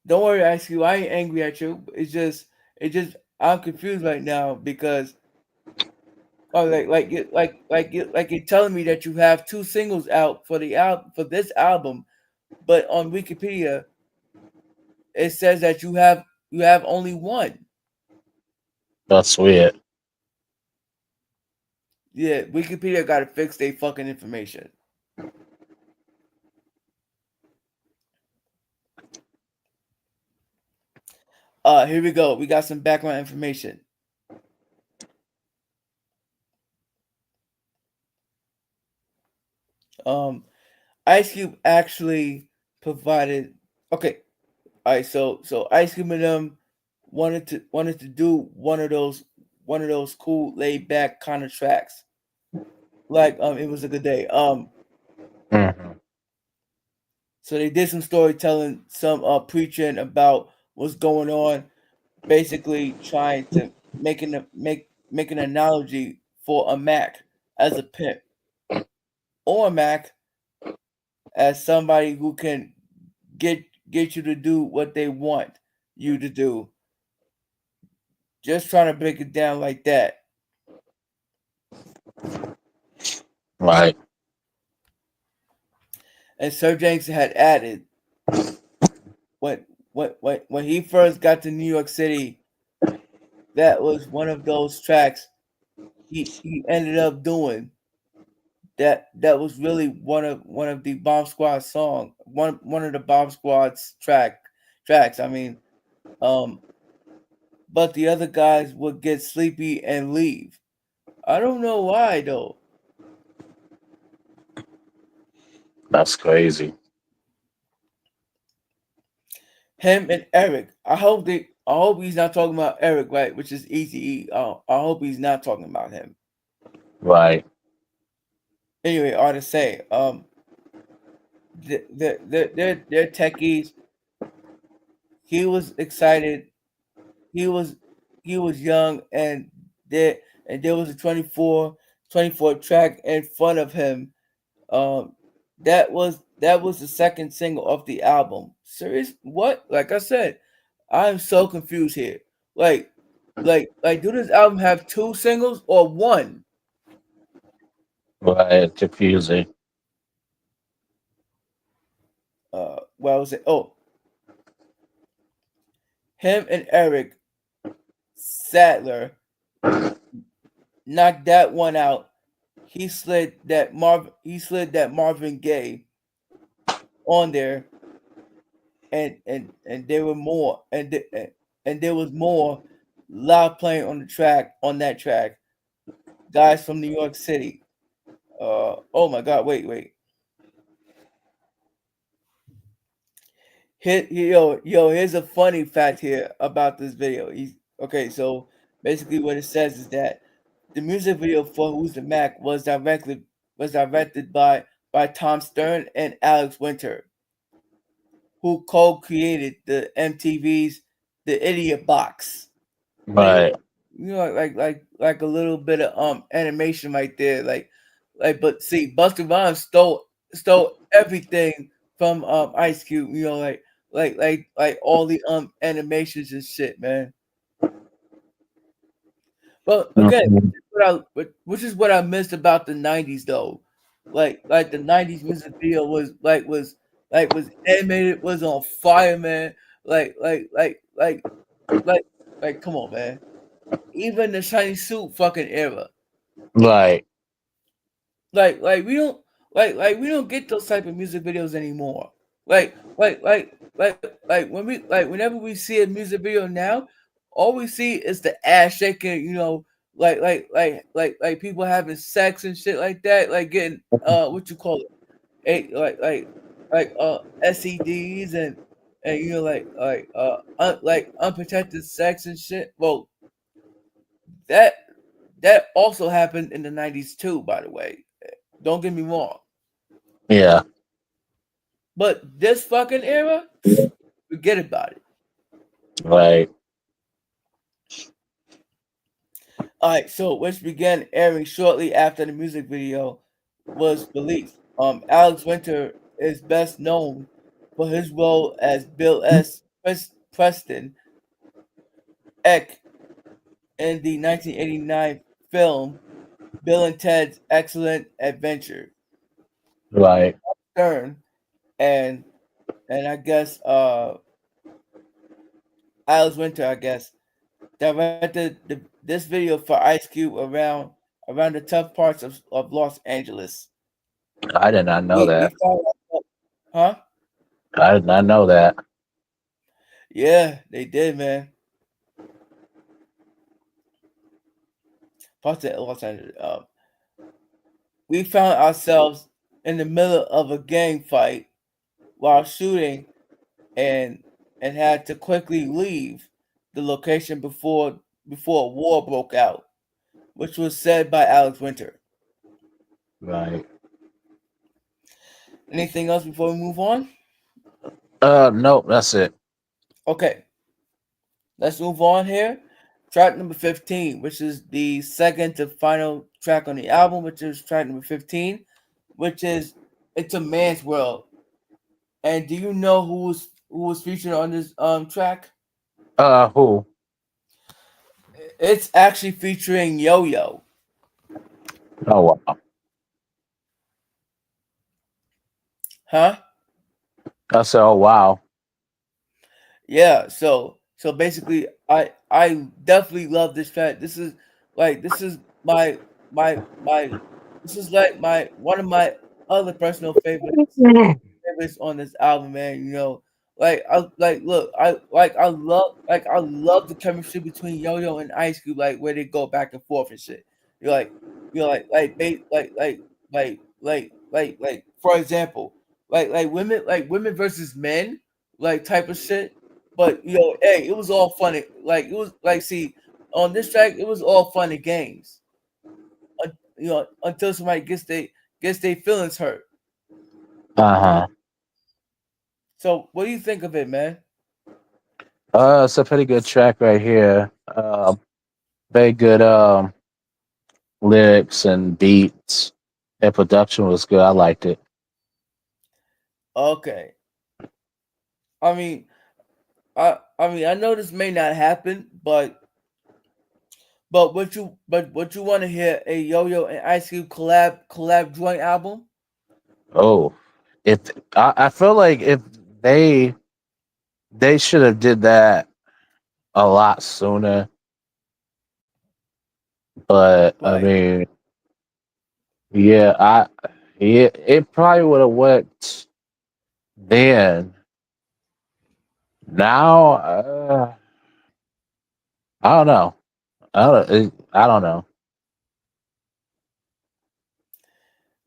Don't worry, Ice Cube. I ain't angry at you. It's just I'm confused right now because like you're telling me that you have 2 singles out for the for this album, but on Wikipedia it says that you have only one. That's weird. Yeah, Wikipedia got to fix their fucking information. Here we go. We got some background information. Um, Ice Cube actually provided. Okay, all right. So Ice Cube and them wanted to do one of those cool laid back kind of tracks. Like it was a good day. Mhm. So they did some storytelling, some preaching about what's going on. Basically, trying to make an analogy for a Mac as a pimp or a Mac as somebody who can get get you to do what they want you to do. Just trying to break it down like that. Right. And Sir Jenks had added when when he first got to New York City, that was one of those tracks he ended up doing that was really one of the Bomb Squad song one of the Bomb Squad's tracks. I mean, um, but the other guys would get sleepy and leave. I don't know why though. That's crazy. Him and Eric. I hope he's not talking about Eric, right? Which is Easy. I hope he's not talking about him. Right. Anyway, I ought to say, they're techies. He was excited. He was he was young, there there was a 24 track in front of him. Um, that was the second single of the album. Serious? What? Like I said, I'm so confused here. Like, do this album have two singles or one? Right. Confusing. Well, I was it? Oh, him and Eric Sadler knocked that one out. He slid that Marvin Gaye on there, and there were more, and there was more live playing on that track. Guys from New York City. Oh my God! Wait. Here's a funny fact here about this video. Okay. So basically, what it says is that the music video for "Who's the Mac" was directed by Tom Stern and Alex Winter, who co-created the MTV's "The Idiot Box." Like, Right. like a little bit of animation right there. But see, Buster Rhymes stole everything from Ice Cube. Like all the animations and shit, man. But again, Mhm. which is what I missed about the '90s though. Like the '90s music video was animated, was on fire, man. Like like like like like come on, man. Even the shiny suit fucking era. Right. We don't we don't get those type of music videos anymore. Whenever we see a music video now, all we see is the ass shaking, people having sex and shit like that, like getting what you call it, SEDs and unprotected sex and shit. Well, that that also happened in the '90s too, by the way. Don't get me wrong. Yeah. But this fucking era, forget about it. Right. Alright, so which began airing shortly after the music video was released. Alex Winter is best known for his role as Bill Preston Eck in the 1989 film Bill and Ted's Excellent Adventure. Right. Stern and I guess Alex Winter, I guess, directed this video for Ice Cube around the tough parts of Los Angeles. I did not know We that. found huh? I did not know that. Yeah, they did, man. Parts of Los Angeles. We found ourselves in the middle of a gang fight while shooting and had to quickly leave the location before a war broke out, which was said by Alex Winter. Right. Anything else before we move on? Nope. That's it. Okay, let's move on here. Track number 15, which is the second to final track on the album, which is track number 15, which is It's a man's world. And do you know who was featured on this track? Who? It's actually featuring Yo Yo, Oh wow. huh? I said, oh wow. Yeah. So basically, I definitely love this track. This is my this is like my one of my other personal favorites on this album, man. I love the chemistry between Yo Yo and Ice Cube, like where they go back and forth and shit. You're like you're like for example, like women versus men, like type of shit. But hey, it was all funny. Like it was like see on this track, it was all fun and games. Until somebody gets their feelings hurt. Uh-huh. So what do you think of it, man? It's a pretty good track right here. Very good lyrics and beats. And production was good. I liked it. Okay. I mean, I mean, I know this may not happen, but what you want to hear a Yo Yo and Ice Cube collab joint album? Oh, if I feel like if they they should have did that a lot sooner. But I Like, mean, yeah, it probably would have went then. Now, I don't know. I don't know.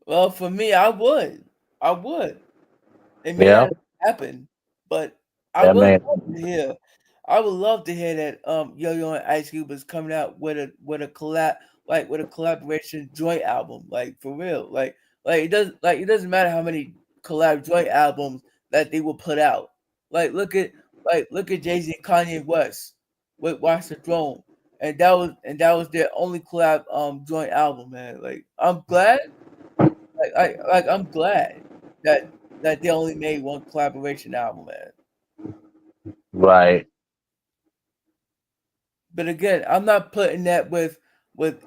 well, for me, I would. It may Yeah, not happen, but I that would man. love to hear. I would love to hear that Yo Yo and Ice Cube is coming out with a collaboration joint album, like for real. It doesn't matter how many collab joint albums that they will put out. Like look at Jay-Z and Kanye West with Watch the Throne. And that was their only collab joint album, man. I'm glad that they only made one collaboration album, man. Right. But again, I'm not putting that with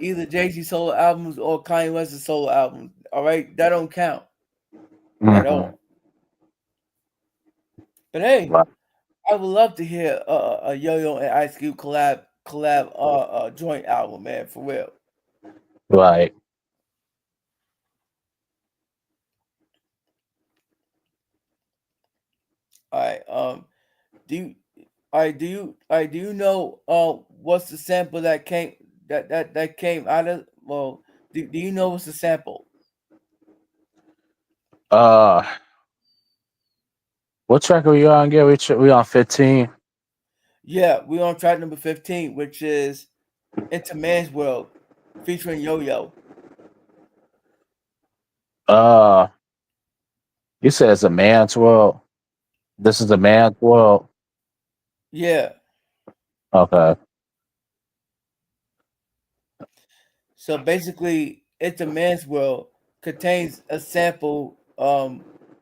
either Jay Z solo albums or Kanye West's solo albums. All right, that don't count at Hmm. all. But hey, Right. I would love to hear a Yo Yo and Ice Cube collab joint album, man, for real. Right. All right, do you, do you know what's the sample that came out of do you know what's the sample? Uh, what track are we on again? We on 15. Yeah, we on track number 15, which is Into Man's World featuring Yo Yo. Uh, you said it's a man's world. This is a man's world. Yeah. Okay. So basically, Into Man's World contains a sample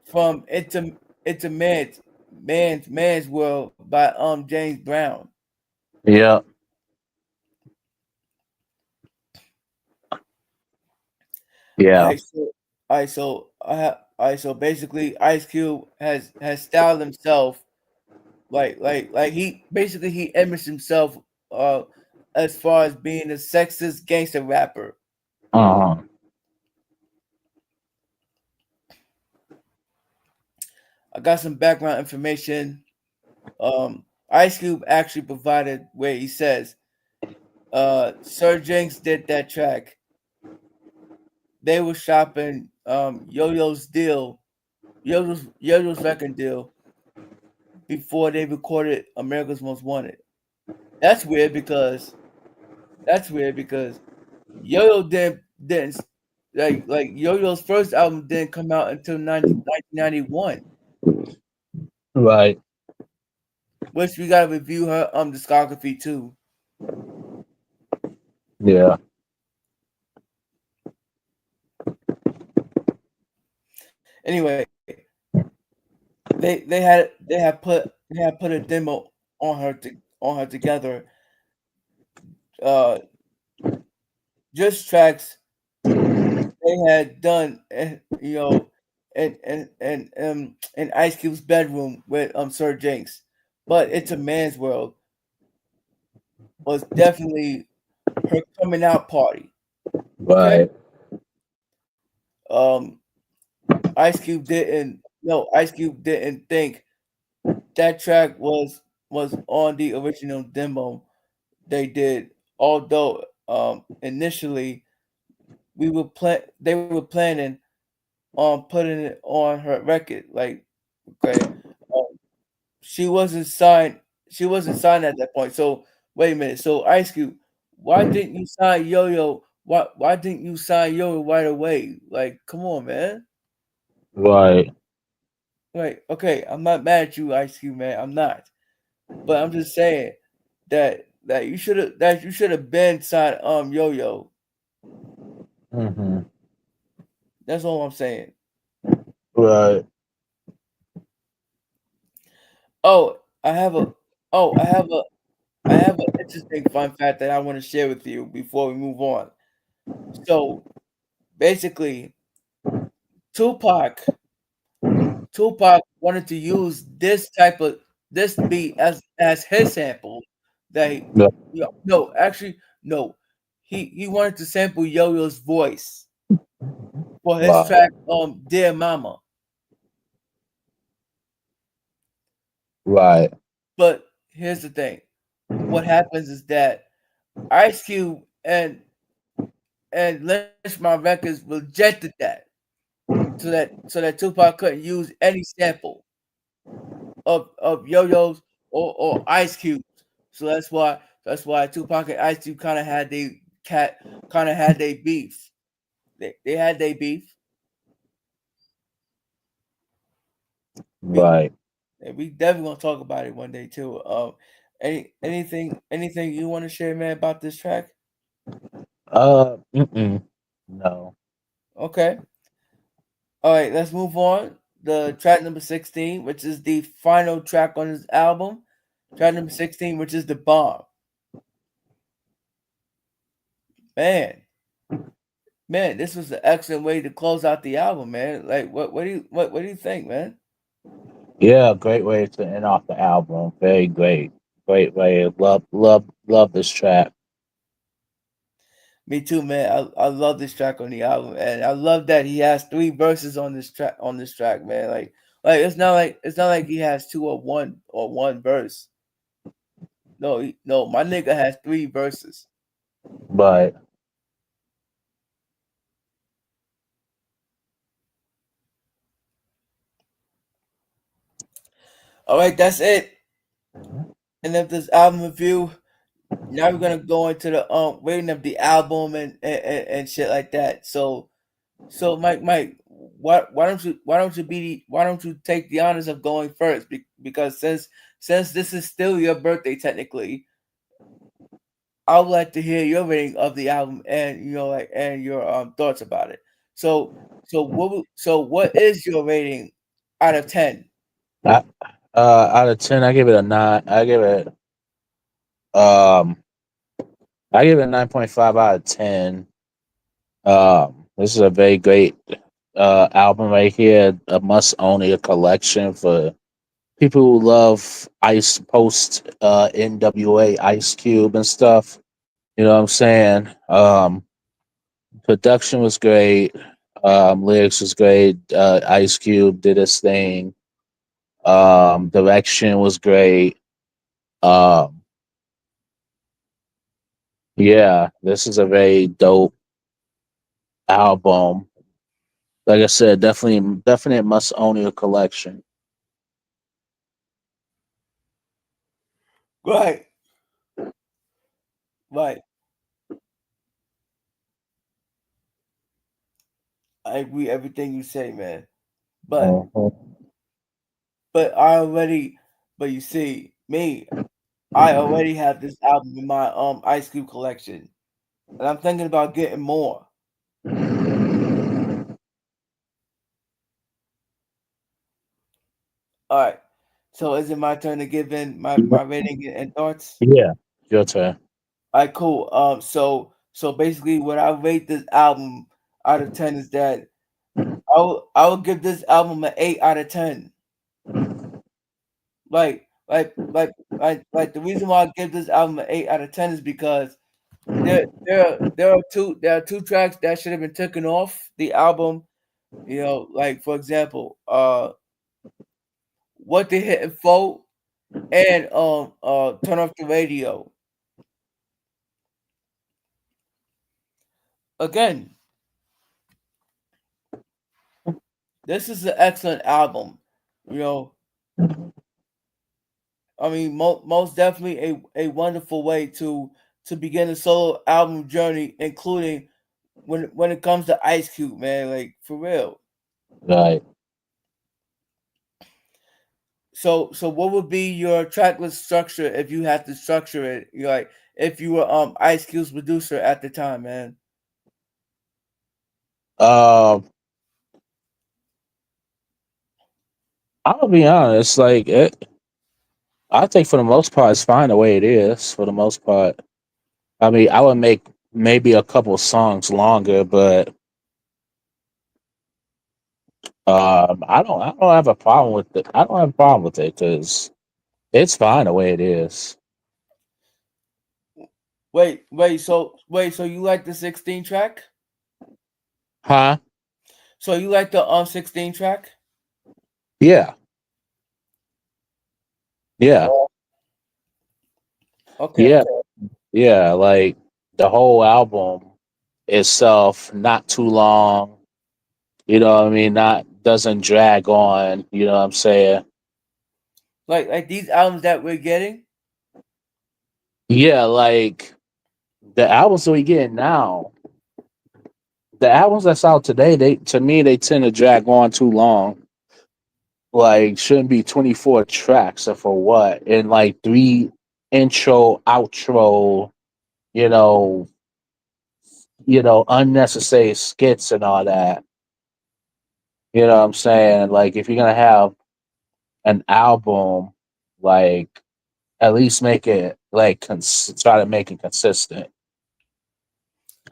from Into Man's World by James Brown. Yeah. Yeah. Alright, so basically Ice Cube has styled himself like he imaged himself uh as far as being a sexist gangster rapper. Uh-huh. I got some background information. Ice Cube actually provided where he says, Sir Jinx did that track. They were shopping Yo-Yo's record deal before they recorded America's Most Wanted. That's weird because that's weird because Yo-Yo didn't like Yo-Yo's first album didn't come out until 1991, Right. which we gotta review her discography too. Yeah. Anyway, they had put a demo on her together, uh, just tracks they had done, in Ice Cube's bedroom with Sir Jinx, but It's a Man's World was definitely her coming out party. Okay, Right. um, Ice Cube didn't think that track was on the original demo they did. Although initially they were planning on putting it on her record. Like, okay, um, she wasn't signed. She wasn't signed at that point. So wait a minute. So Ice Cube, why didn't you sign Yo Yo? Why didn't you sign Yo Yo right away? Like, come on, man. Right. Right. Okay, I'm not mad at you, Ice Cube, man. I'm not. But I'm just saying that you should have been signed Yo Yo. Hmm. That's all I'm saying. Right. Oh, I have a oh I have an interesting fun fact that I want to share with you before we move on. So basically, Tupac Tupac wanted to use this beat as his sample. That Yeah. no, actually no, he wanted to sample Yo Yo's voice for his Wow. track Dear Mama. Right. But here's the thing: what happens is that Ice Cube and Lynchmont Records rejected that, so that Tupac couldn't use any sample of Yo-Yos or Ice Cubes. So that's why Tupac and Ice Cube kind of had they beef. They had they beef. We Right. we definitely gonna talk about it one day too. Anything you want to share, man, about this track? Mm-mm. No. Okay. All right, let's move on. The track number 16, which is the final track on his album. Track number 16, which is The Bomb. Man, man, this was an excellent way to close out the album, man. Like what do you think, man? Yeah, great way to end off the album. Very great. Great way. Love this track. Me too, man. I love this track on the album, and I love that he has three verses on this track, man. Like it's not like he has two or one verse. No, no, my nigga has three verses. But All right, that's it. And if this album review, now we're gonna go into the rating of the album and shit like that. So Mike, why don't you take the honors of going first? Because since this is still your birthday technically, I would like to hear your rating of the album and and your thoughts about it. So what is your rating out of 10? I, out of 10, I give it a 9. Um I give it a 9.5 out of 10. This is a very great album right here. A must own a collection for people who love Ice post NWA Ice Cube and stuff. You know what I'm saying? Production was great. Lyrics was great. Ice Cube did his thing. Direction was great. Um, yeah, this is a very dope album. Like I said, definitely must own your collection. Right, right. I agree everything you say, man. But Mhm. but I already but you see me, I already have this album in my Ice Cube collection, and I'm thinking about getting more. All right. So is it my turn to give in my rating and thoughts? Yeah, your turn. All right, cool. So basically, what I rate this album out of 10 is that I will give this album an 8 out of 10. Like like the reason why I give this album an 8 out of 10 is because there are two tracks that should have been taken off the album. You know, like for example, what they hit and fold and turn off the radio. Again, this is an excellent album. You know, I mean, most definitely a wonderful way to begin a solo album journey, including when it comes to Ice Cube, man, like for real. Right. So what would be your track list structure if you had to structure it? You like if you were Ice Cube's producer at the time, man. Um, I'm gonna be honest. Like, I think for the most part, it's fine the way it is. For the most part, I mean, I would make maybe a couple songs longer, but I don't have a problem with it. I don't have a problem with it because it's fine the way it is. Wait, so you like the 16 track? Huh? So you like the 16 track? Yeah, yeah, Oh, okay, yeah, okay. yeah. Like the whole album itself, not too long. You know what I mean? Not doesn't drag on. You know what I'm saying? Like these albums that we're getting. Yeah, like the albums that we get now, the albums that's out today, they to me they tend to drag on too long. Like shouldn't be 24 tracks or for what? And like three intro, outro, you know, unnecessary skits and all that. You know what I'm saying? Like if you're gonna have an album, like at least make it like try to make it consistent.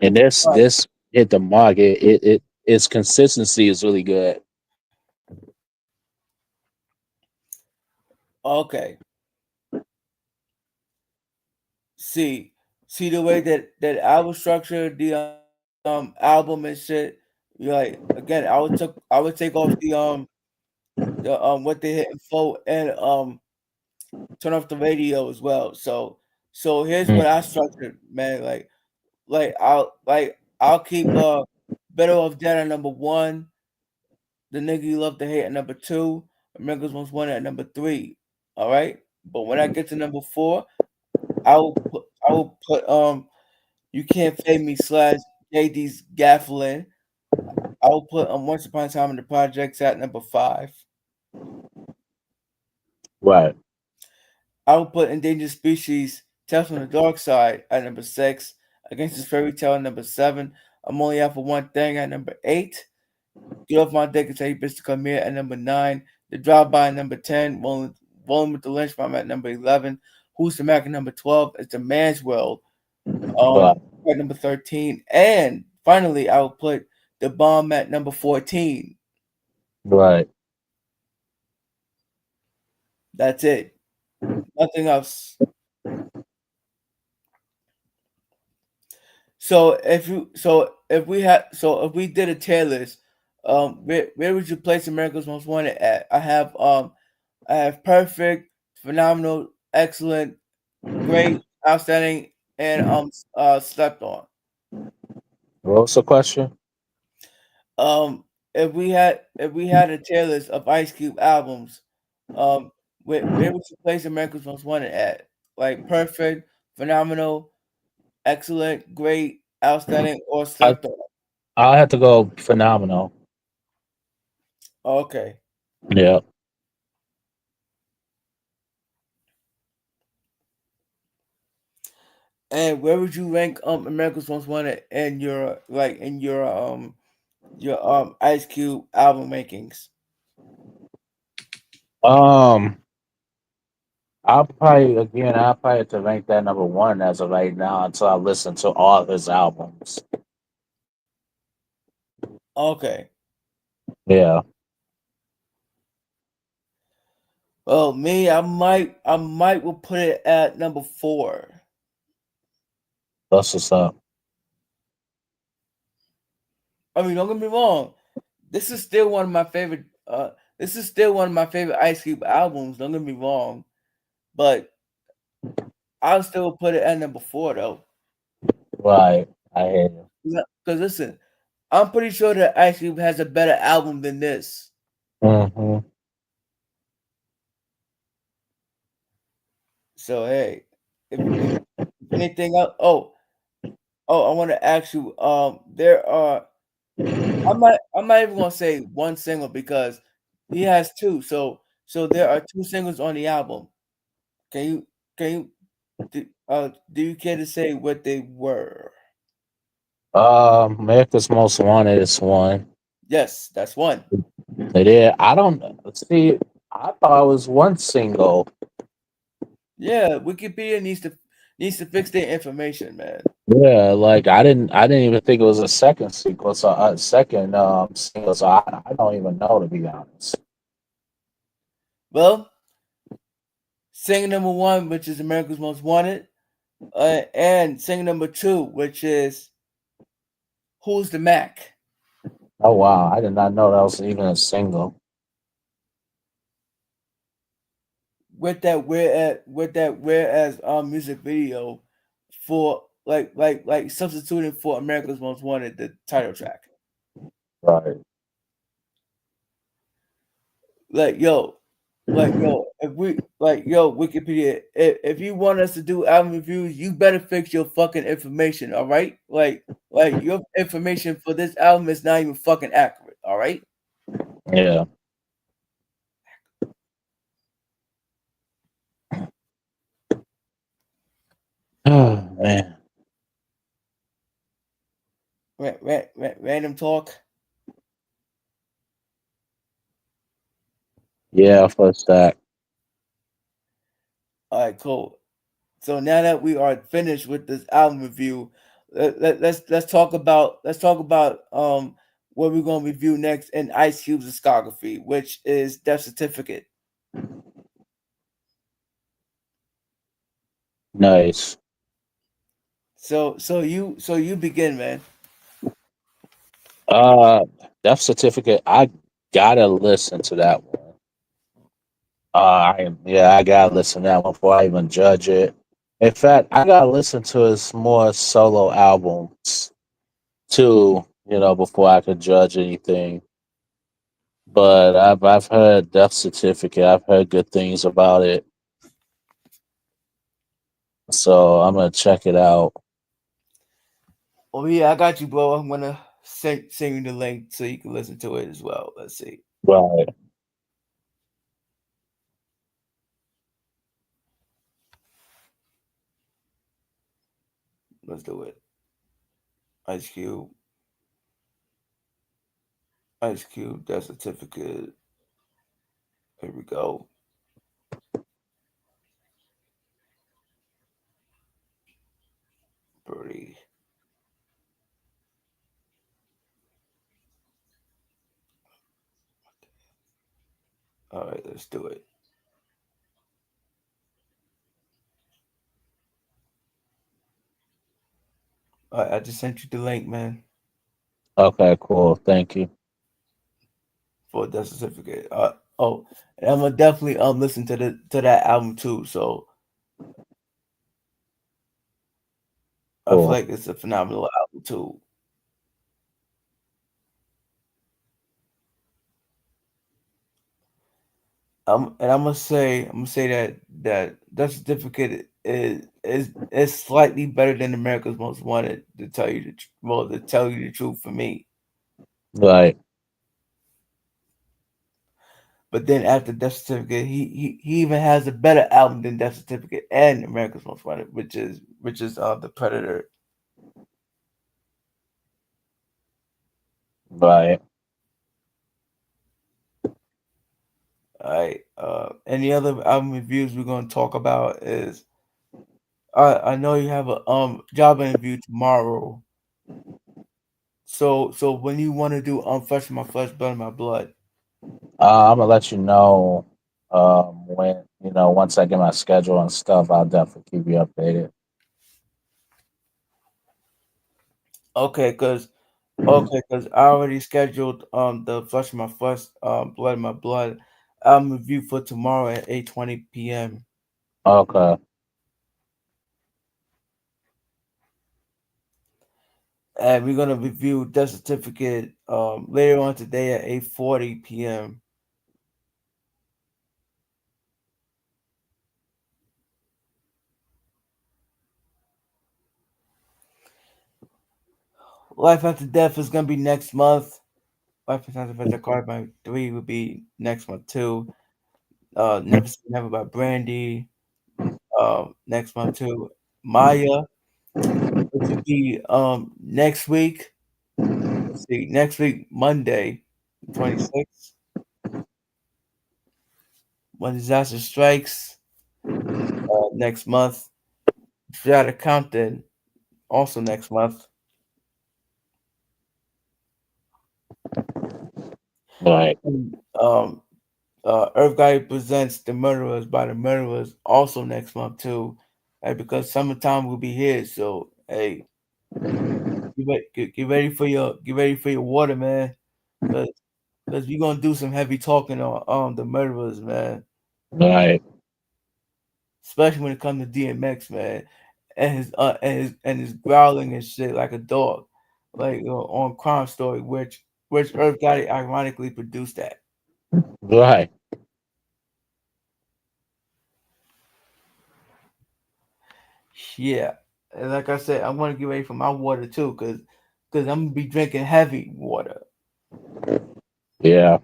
And Right. this hit the mark. It its consistency is really good. Okay. See, see the way that album structured the album and shit. Like again, I would take off the what they hit and fold and turn off the radio as well. So here's what I Mm. structured, man. I'll keep Better Off Dead at number one, The Nigga You Love to Hate at number two, America's Most Wanted at number three. All right. But when I get to number four, I will put You Can't Fade Me slash JD's Gafflin. I will put Once Upon a Time in the Projects at number five. Right, I will put Endangered Species Tales from the Dark Side at number six. Against This Fairy Tale at number seven. I'm Only Out for One Thing at number eight. Get Off My Dick and Tell You Bitch to Come Here at number nine. The Drive By at number 10. Rolling with the Lynch Bomb at number 11. Who's the Mac at number 12. It's The Man's World right, at number 13. And finally, I will put The Bomb at number 14. right. That's it. Nothing else. So if we did a tier list, where would you place America's Most Wanted at? I have perfect, phenomenal, excellent, great, outstanding, and slept on. What was the question? Um, if we had a tier list of Ice Cube albums, um, where would you place America's Most Wanted at? Like perfect, phenomenal, excellent, great, outstanding, or I slept on? I have to go phenomenal. Okay. Yeah. And where would you rank America's Most Wanted in your Ice Cube album rankings? Um, I'll probably have to rank that number one as of right now until I listen to all his albums. Okay. Yeah, Well, me, I might will put it at number four. that's what's up. I mean, don't get me wrong. This is still one of my favorite. This is still one of my favorite Ice Cube albums. Don't get me wrong, but I'll still put it at number four though. Right, I hear you. Because listen, I'm pretty sure that Ice Cube has a better album than this. Hmm. So hey, if anything else, oh, I want to ask you. There are. I'm not even gonna say one single because he has two. So there are two singles on the album. Can you can you do you care to say what they were? America's Most Wanted is one. Yes, that's one. It is. I don't see. I thought it was one single. Yeah, Wikipedia needs to fix their information, man. Yeah, like I didn't even think it was a second sequel, so second single. So I don't even know to be honest. Well, single number one, which is America's Most Wanted, and single number two, which is Who's the Mac? Oh wow, I did not know that was even a single. With that whereas music video for like substituting for America's Most Wanted, the title track. Right. Like yo, if we like yo Wikipedia, if you want us to do album reviews, you better fix your fucking information, all right? Like your information for this album is not even fucking accurate, all right? Yeah. Oh man. Random talk. Yeah, first that. All right, cool. So now that we are finished with this album review, let's talk about what we're gonna review next in Ice Cube's discography, which is Death Certificate. Nice. So you begin, man. Uh, Death Certificate. I gotta listen to that one. I gotta listen to that one before I even judge it. In fact, I gotta listen to his more solo albums too. Before I could judge anything. But I've heard Death Certificate. I've heard good things about it, so I'm gonna check it out. Oh yeah, I got you, bro. I'm gonna send you the link so you can listen to it as well. Let's see. Right. Let's do it. Ice Cube, Ice Cube, Death Certificate. Here we go. Pretty. All right, let's do it. All right, I just sent you the link, man, Okay. Cool. Thank you. for Death Certificate. Oh, and I'm gonna definitely listen to that album too. So I feel Cool. like it's a phenomenal album too. And I'm gonna say that certificate is slightly better than America's Most Wanted to tell you to tell you the truth for me. Right. But then after Death Certificate, he even has a better album than Death Certificate and America's Most Wanted, which is the Predator. Right. All right. Any other album reviews we're gonna talk about is I know you have a job interview tomorrow. So when you want to do flesh of my flesh, blood of my blood. I'm gonna let you know when once I get my schedule and stuff. I'll definitely keep you updated. Okay, cause I already scheduled the flesh of my flesh, blood of my blood album review for tomorrow at 8:20 p.m. Okay. And we're gonna review Death Certificate later on today at 8:40 p.m. Life After Death is gonna be next month. Life After Death Card by 3 will be next month too. Never Say Never by Brandy. Next month too. Maya, which will be next week. Let's see, next week Monday, 26th. When Disaster Strikes, next month. Thematic Content, also next month. Right. And, Earth Guy presents The Murderers by the Murderers, also next month too. Hey, because summertime will be here, so hey, get ready for your water, man. Cause, cause we're gonna do some heavy talking on the Murderers, man. Right. Especially when it comes to DMX, man, and his growling and shit like a dog, like on Crime Story, which Earth Guy ironically produced that. Right. Yeah, and like I said, I'm gonna get ready for my water too, cause I'm gonna be drinking heavy water. Yeah.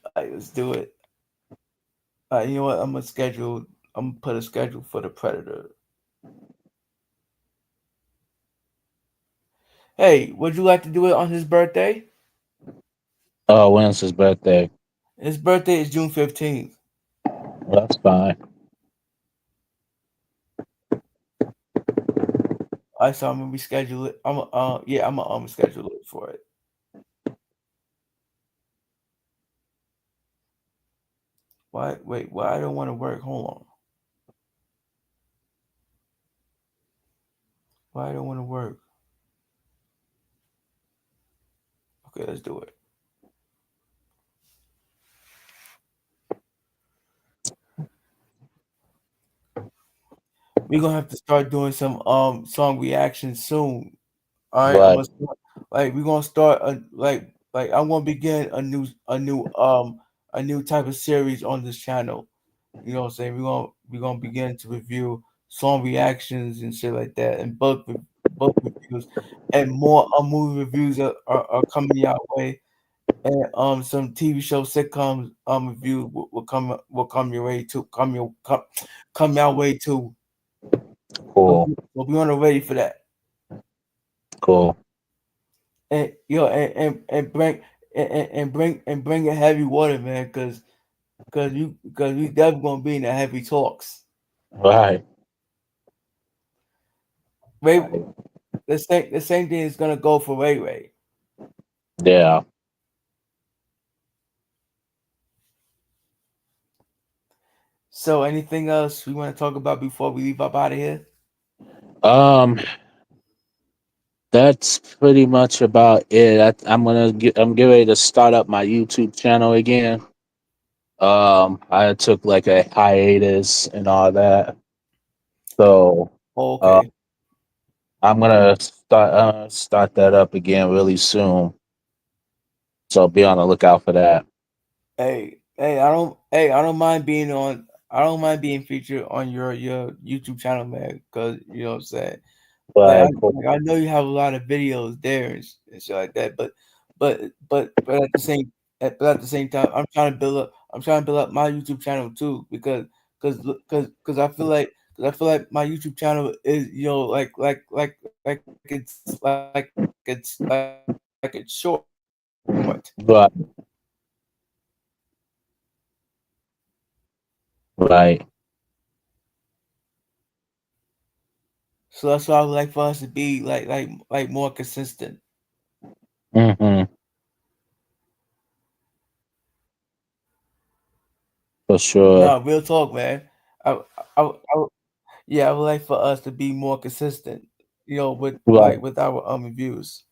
All right, let's do it. You know what? I'm gonna put a schedule for the Predator. Hey, would you like to do it on his birthday? Oh, when's his birthday? His birthday is June 15th. Well, that's fine. All right, so I'm gonna reschedule it. I'm gonna schedule it for it. Why? Wait, why I don't want to work? Hold on. Why I don't want to work? Okay, let's do it. We're gonna have to start doing some song reactions soon. All right, I'm Right. gonna start, like we're gonna start like I'm gonna begin a new type of series on this channel. You know what I'm saying? We're gonna begin to review song reactions and shit like that, and book reviews, and more movie reviews are coming your way, and some TV show sitcoms review will come your way too, come your way too. So, Cool. so be on the ready for that. Cool. And and bring a heavy water, man, because we definitely gonna be in the heavy talks. Right. Ray, Right. the same thing is gonna go for Ray Ray. Yeah. So anything else we want to talk about before we leave up out of here? Um, that's pretty much about it. I'm getting ready to start up my YouTube channel again. I took like a hiatus and all that, so Oh, uh, okay. I'm gonna start that up again really soon. So be on the lookout for that. I don't mind being on. I don't mind being featured on your YouTube channel, man. Because you know what I'm saying. Right. Cool. Like I know you have a lot of videos there and shit like that, but but but at the same time, I'm trying to build up my YouTube channel too because I feel like my YouTube channel is like it's short. Right. Right. So that's why I would like for us to be like more consistent. Hmm. For sure. No, real talk, man. I, I, yeah, I would like for us to be more consistent. With Right. with our reviews.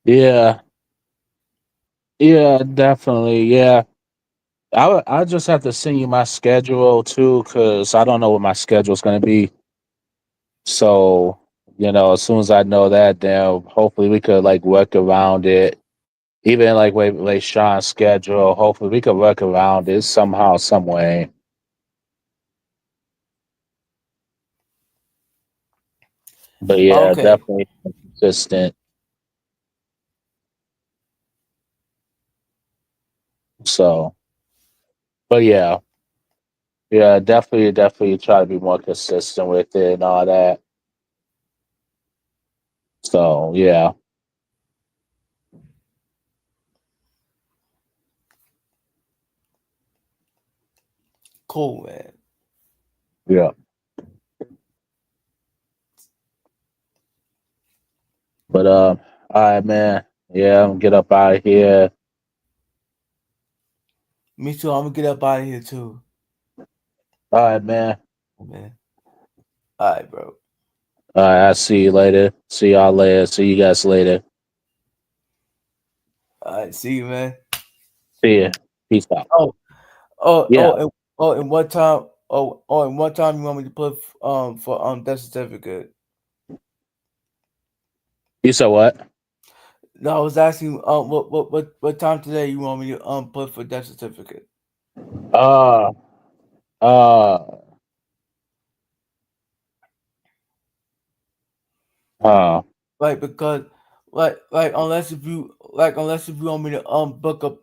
Yeah. Yeah. Definitely. Yeah. I just have to send you my schedule too, because I don't know what my schedule is going to be. So, as soon as I know that, then hopefully we could like work around it. Even like Sean's schedule, hopefully we could work around it somehow, some way. But yeah, Okay, definitely consistent. So, but yeah, yeah, definitely try to be more consistent with it and all that. So yeah, cool, man. yeah. But all right, man. Yeah, I'm gonna get up out of here. Me too. I'm gonna get up out of here too, All right, man. man. All right, bro. All right, I'll see you later. See y'all later. See you guys later. All right, see you, man. See ya. Peace out. Oh, oh, Yeah. oh, and, and what time? And what time you want me to put for death certificate? You said what? No, I was asking what time today you want me to put for death certificate? Uh, uh, uh. Because unless if you want me to book up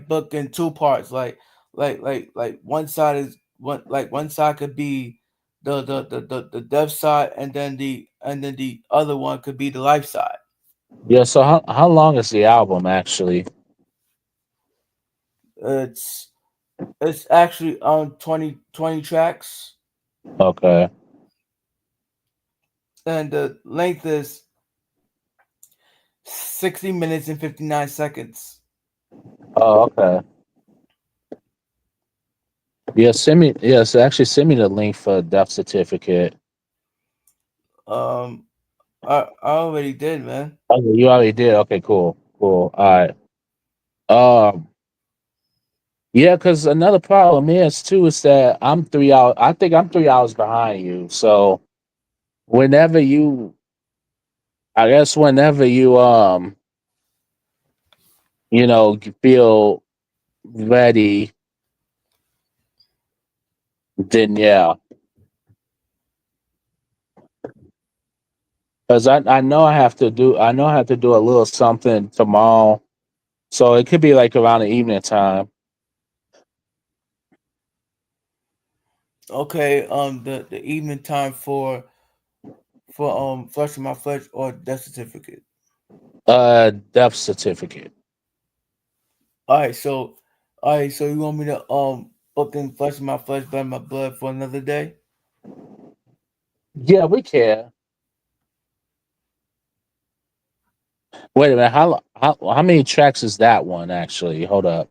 book in two parts, like one side is one side could be the death side, and then the other one could be the life side. Yeah. So how long is the album actually? It's it's actually 20 tracks, Okay. and the length is 60 minutes and 59 seconds. Oh, okay. Yeah. Send me. Yes. Actually, send me the link for death certificate. Um, I already did, man. Oh, you already did. Okay. Cool. Cool. All right. Um. Yeah, because another problem is too is that I'm 3 hours. I think I'm 3 hours behind you. So whenever you, I guess whenever you you feel ready, then yeah. Because I know I have to do a little something tomorrow. So it could be like around the evening time. Okay, the evening time for flushing my flesh or death certificate. Death certificate. All right, so you want me to book in flushing my flesh by my blood for another day? Yeah, we can. Wait a minute. How many tracks is that one actually? Hold up.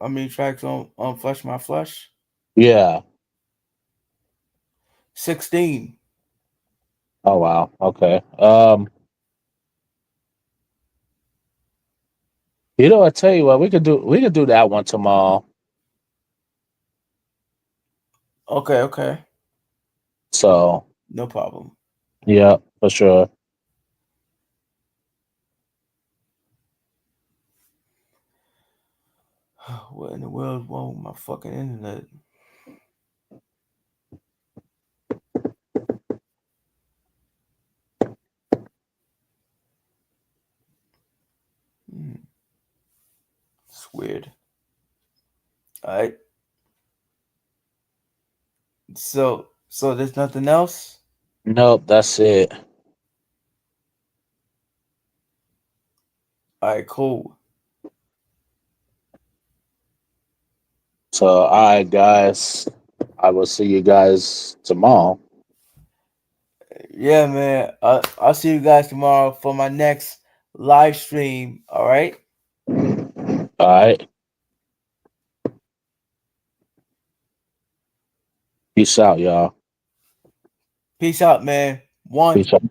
I mean tracks on flush my flesh. Yeah. 16. Oh wow. Okay. I tell you what, we could do that one tomorrow. Okay, okay, So no problem. yeah, for sure. What in the world is wrong with my fucking internet? Hmm, it's weird. All right, so there's nothing else. Nope, that's it. All right, cool. So, all right, guys, I will see you guys tomorrow. Yeah, man. I'll see you guys tomorrow for my next live stream. All right. All right, peace out, y'all. Peace out, man. One. Peace out.